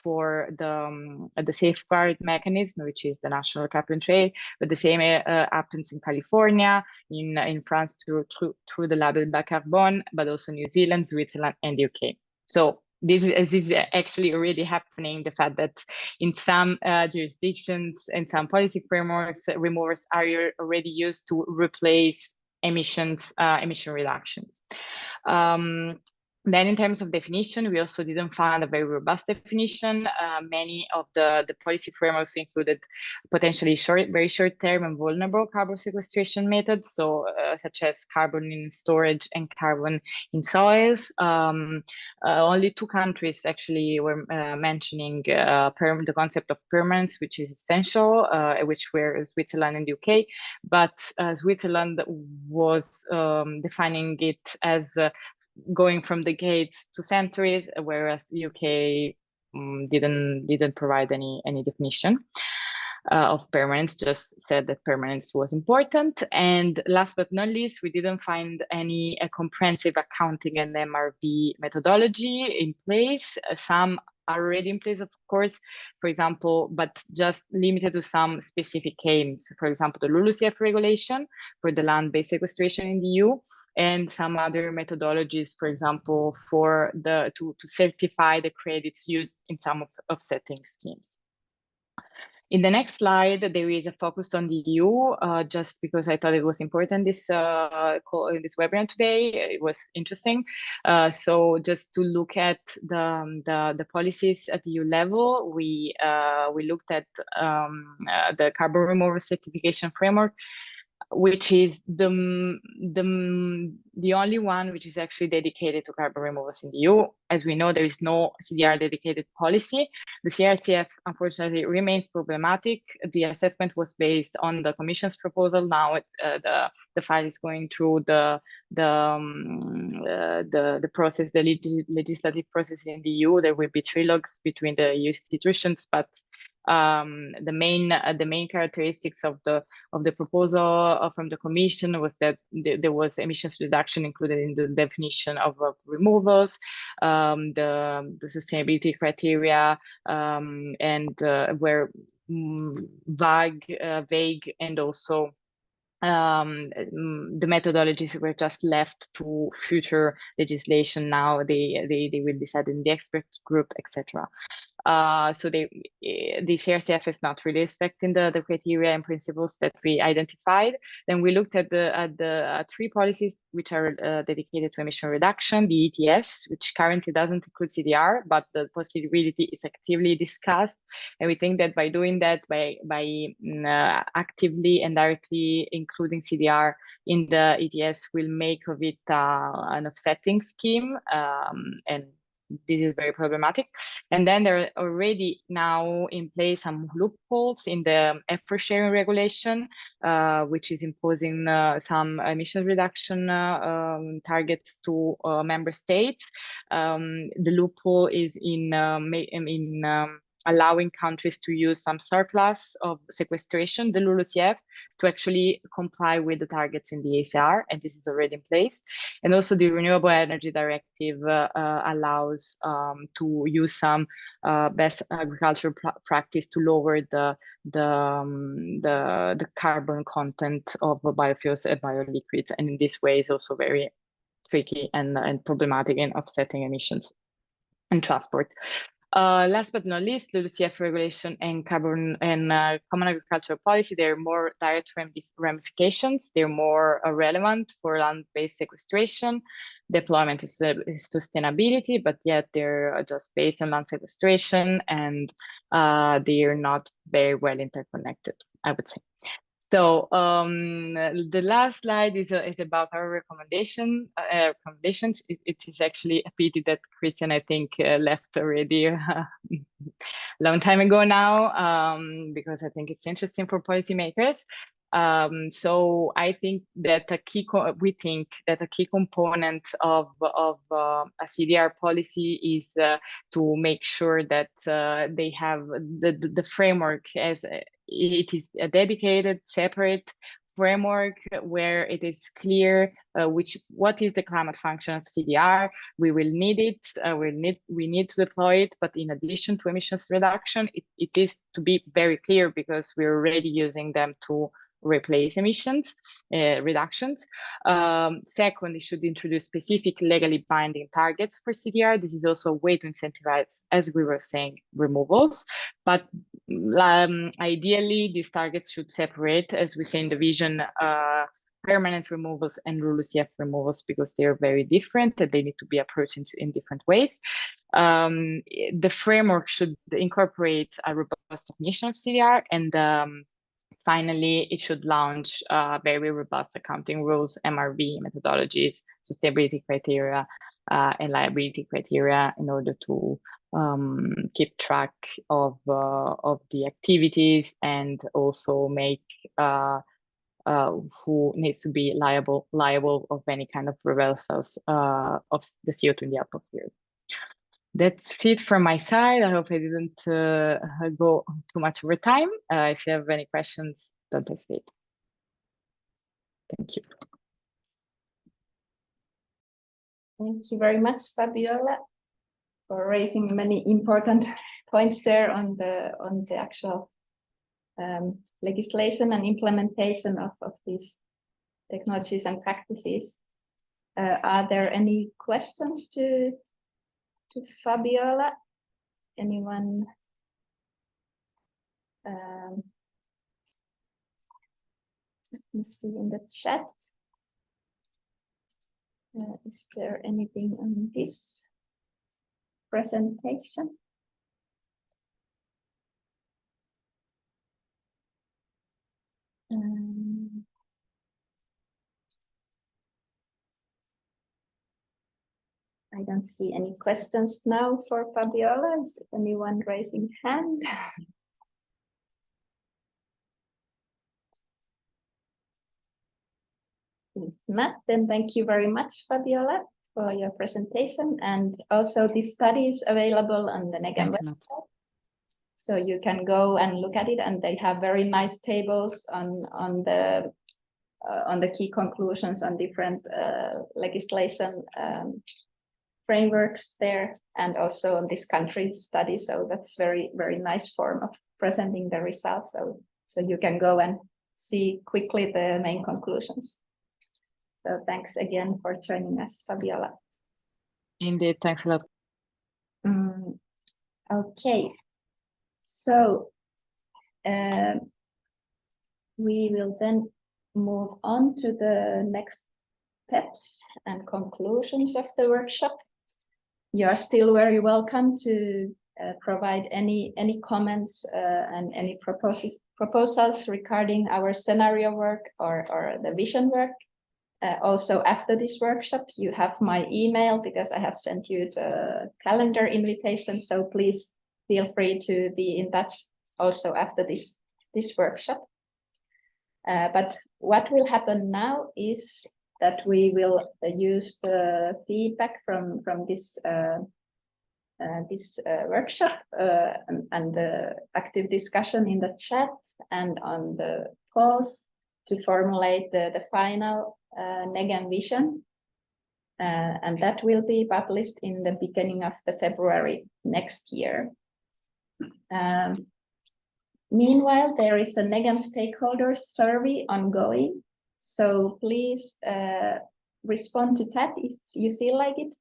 for the safeguard mechanism, which is the national cap and trade. But the same happens in California, in France through the label Bas Carbone, but also New Zealand, Switzerland, and UK. So this is actually already happening. The fact that in some jurisdictions and some policy frameworks, removers are already used to replace emission reductions. Then in terms of definition, we also didn't find a very robust definition. Many of the policy frameworks included potentially very short-term and vulnerable carbon sequestration methods, so such as carbon in storage and carbon in soils. Only 2 countries actually were mentioning the concept of permanence, which is essential, which were Switzerland and UK. But Switzerland was defining it as going from decades to centuries, whereas UK didn't provide any definition of permanence, just said that permanence was important. And last but not least, we didn't find any comprehensive accounting and MRV methodology in place. Some are already in place, of course, for example, but just limited to some specific aims. For example, the LULUCF regulation for the land-based sequestration in the EU, and some other methodologies, for example, for to certify the credits used in some offsetting schemes. In the next slide, there is a focus on the EU, just because I thought it was important this webinar today. It was interesting. So just to look at the policies at the EU level, we looked at the carbon removal certification framework, which is the only one which is actually dedicated to carbon removals in the EU. As we know, there is no CDR dedicated policy. The CRCF, unfortunately, remains problematic. The assessment was based on the Commission's proposal. Now the file is going through the process, the legislative process in the EU. There will be trilogues between the EU institutions, but the main characteristics of the proposal from the Commission was that there was emissions reduction included in the definition of removals, the sustainability criteria, and were vague, and also the methodologies were just left to future legislation. Now they will decide in the expert group, etc. So the CRCF is not really respecting the criteria and principles that we identified. Then we looked at the 3 policies which are dedicated to emission reduction: the ETS, which currently doesn't include CDR, but the possibility is actively discussed. And we think that by doing that, by actively and directly including CDR in the ETS, will make of it an offsetting scheme, and this is very problematic. And then there are already now in place some loopholes in the effort sharing regulation, which is imposing some emission reduction targets to member states. The loophole is in allowing countries to use some surplus of sequestration, the LULUCF, to actually comply with the targets in the ACR, and this is already in place. And also the Renewable Energy Directive allows to use some best agricultural practice to lower the carbon content of biofuels and bioliquids, and in this way is also very tricky and problematic in offsetting emissions and transport. Last but not least, LULUCF regulation and carbon and common agricultural policy, they're more direct ramifications. They're more relevant for land-based sequestration. Deployment is sustainability, but yet they're just based on land sequestration, and they are not very well interconnected, I would say. So the last slide is about our recommendations. It is actually a pity that Christian, I think, left already a long time ago now, because I think it's interesting for policymakers. So I think that we think that a key component of a CDR policy is to make sure that they have the framework as it is a dedicated, separate framework where it is clear what is the climate function of CDR. We will need it. We need to deploy it. But in addition to emissions reduction, it is to be very clear because we're already using them to replace emissions reductions. Second, it should introduce specific legally binding targets for CDR. This is also a way to incentivize, as we were saying, removals. But ideally, these targets should separate, as we say in the vision, permanent removals and LULUCF removals, because they're very different and they need to be approached in different ways. The framework should incorporate a robust definition of CDR, and finally, it should launch very robust accounting rules, MRV methodologies, sustainability criteria, and liability criteria in order to keep track of the activities and also make who needs to be liable of any kind of reversals of the CO2 in the atmosphere. That's it from my side. I hope I didn't go too much over time. If you have any questions, don't hesitate. Thank you. Thank you very much, Fabiola, for raising many important points there on the actual legislation and implementation of these technologies and practices. Are there any questions to Fabiola? Anyone? Let me see in the chat. Is there anything on this presentation? I don't see any questions now for Fabiola. Is anyone raising hand? If not, then thank you very much, Fabiola, for your presentation. And also this study is available on the NEGEM website. So you can go and look at it, and they have very nice tables on the key conclusions on different legislation frameworks there, and also on this country study. So that's very nice form of presenting the results. So you can go and see quickly the main conclusions. So thanks again for joining us, Fabiola. Indeed, thanks a lot. Okay, so we will then move on to the next steps and conclusions of the workshop. You are still very welcome to provide any comments and any proposals regarding our scenario work or the vision work. Also, after this workshop, you have my email because I have sent you the calendar invitation. So please feel free to be in touch also after this workshop. But what will happen now is that we will use the feedback from this workshop and the active discussion in the chat and on the polls to formulate the final NEGEM vision, and that will be published in the beginning of the February next year. Meanwhile, there is a NEGEM stakeholders survey ongoing, so please respond to that if you feel like it.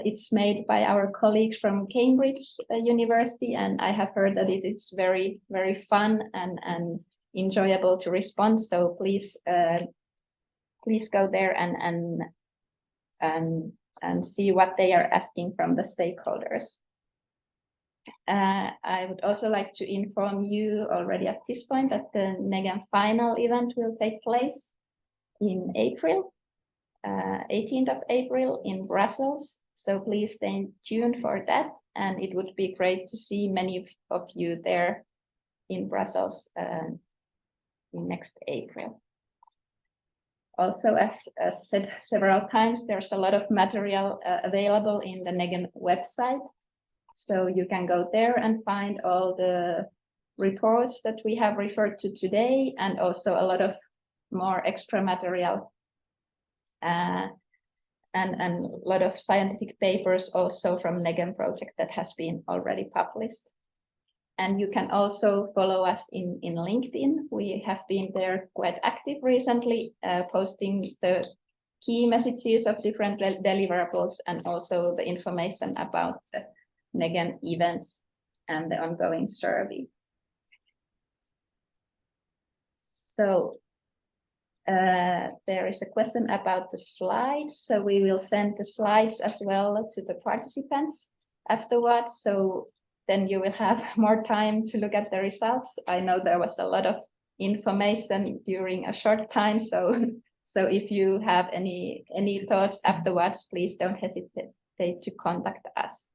It's made by our colleagues from Cambridge University, and I have heard that it is very fun and enjoyable to respond. So please go there and see what they are asking from the stakeholders. I would also like to inform you already at this point that the NEGEM final event will take place in April, 18th of April in Brussels. So please stay tuned for that. And it would be great to see many of you there in Brussels next April. Also, as said several times, there's a lot of material available in the NEGEM website. So you can go there and find all the reports that we have referred to today, and also a lot of more extra material and a lot of scientific papers also from NEGEM project that has been already published. And you can also follow us in LinkedIn. We have been there quite active recently, posting the key messages of different deliverables and also the information about the NEGEM events and the ongoing survey. So there is a question about the slides. So we will send the slides as well to the participants afterwards. So then you will have more time to look at the results. I know there was a lot of information during a short time. So if you have any thoughts afterwards, please don't hesitate to contact us.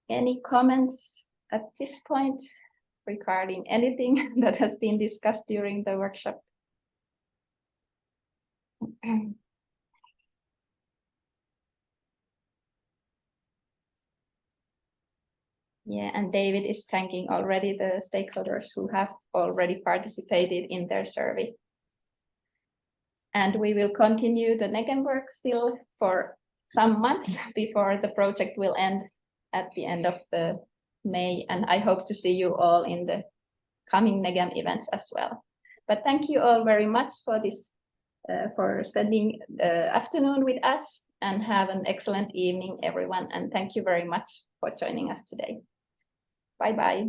Any comments at this point regarding anything that has been discussed during the workshop? Yeah, and David is thanking already the stakeholders who have already participated in their survey. And we will continue the NEGEM work still for some months before the project will end at the end of May. And I hope to see you all in the coming NEGEM events as well. But thank you all very much for this, for spending the afternoon with us, and have an excellent evening, everyone. And thank you very much for joining us today. Bye-bye.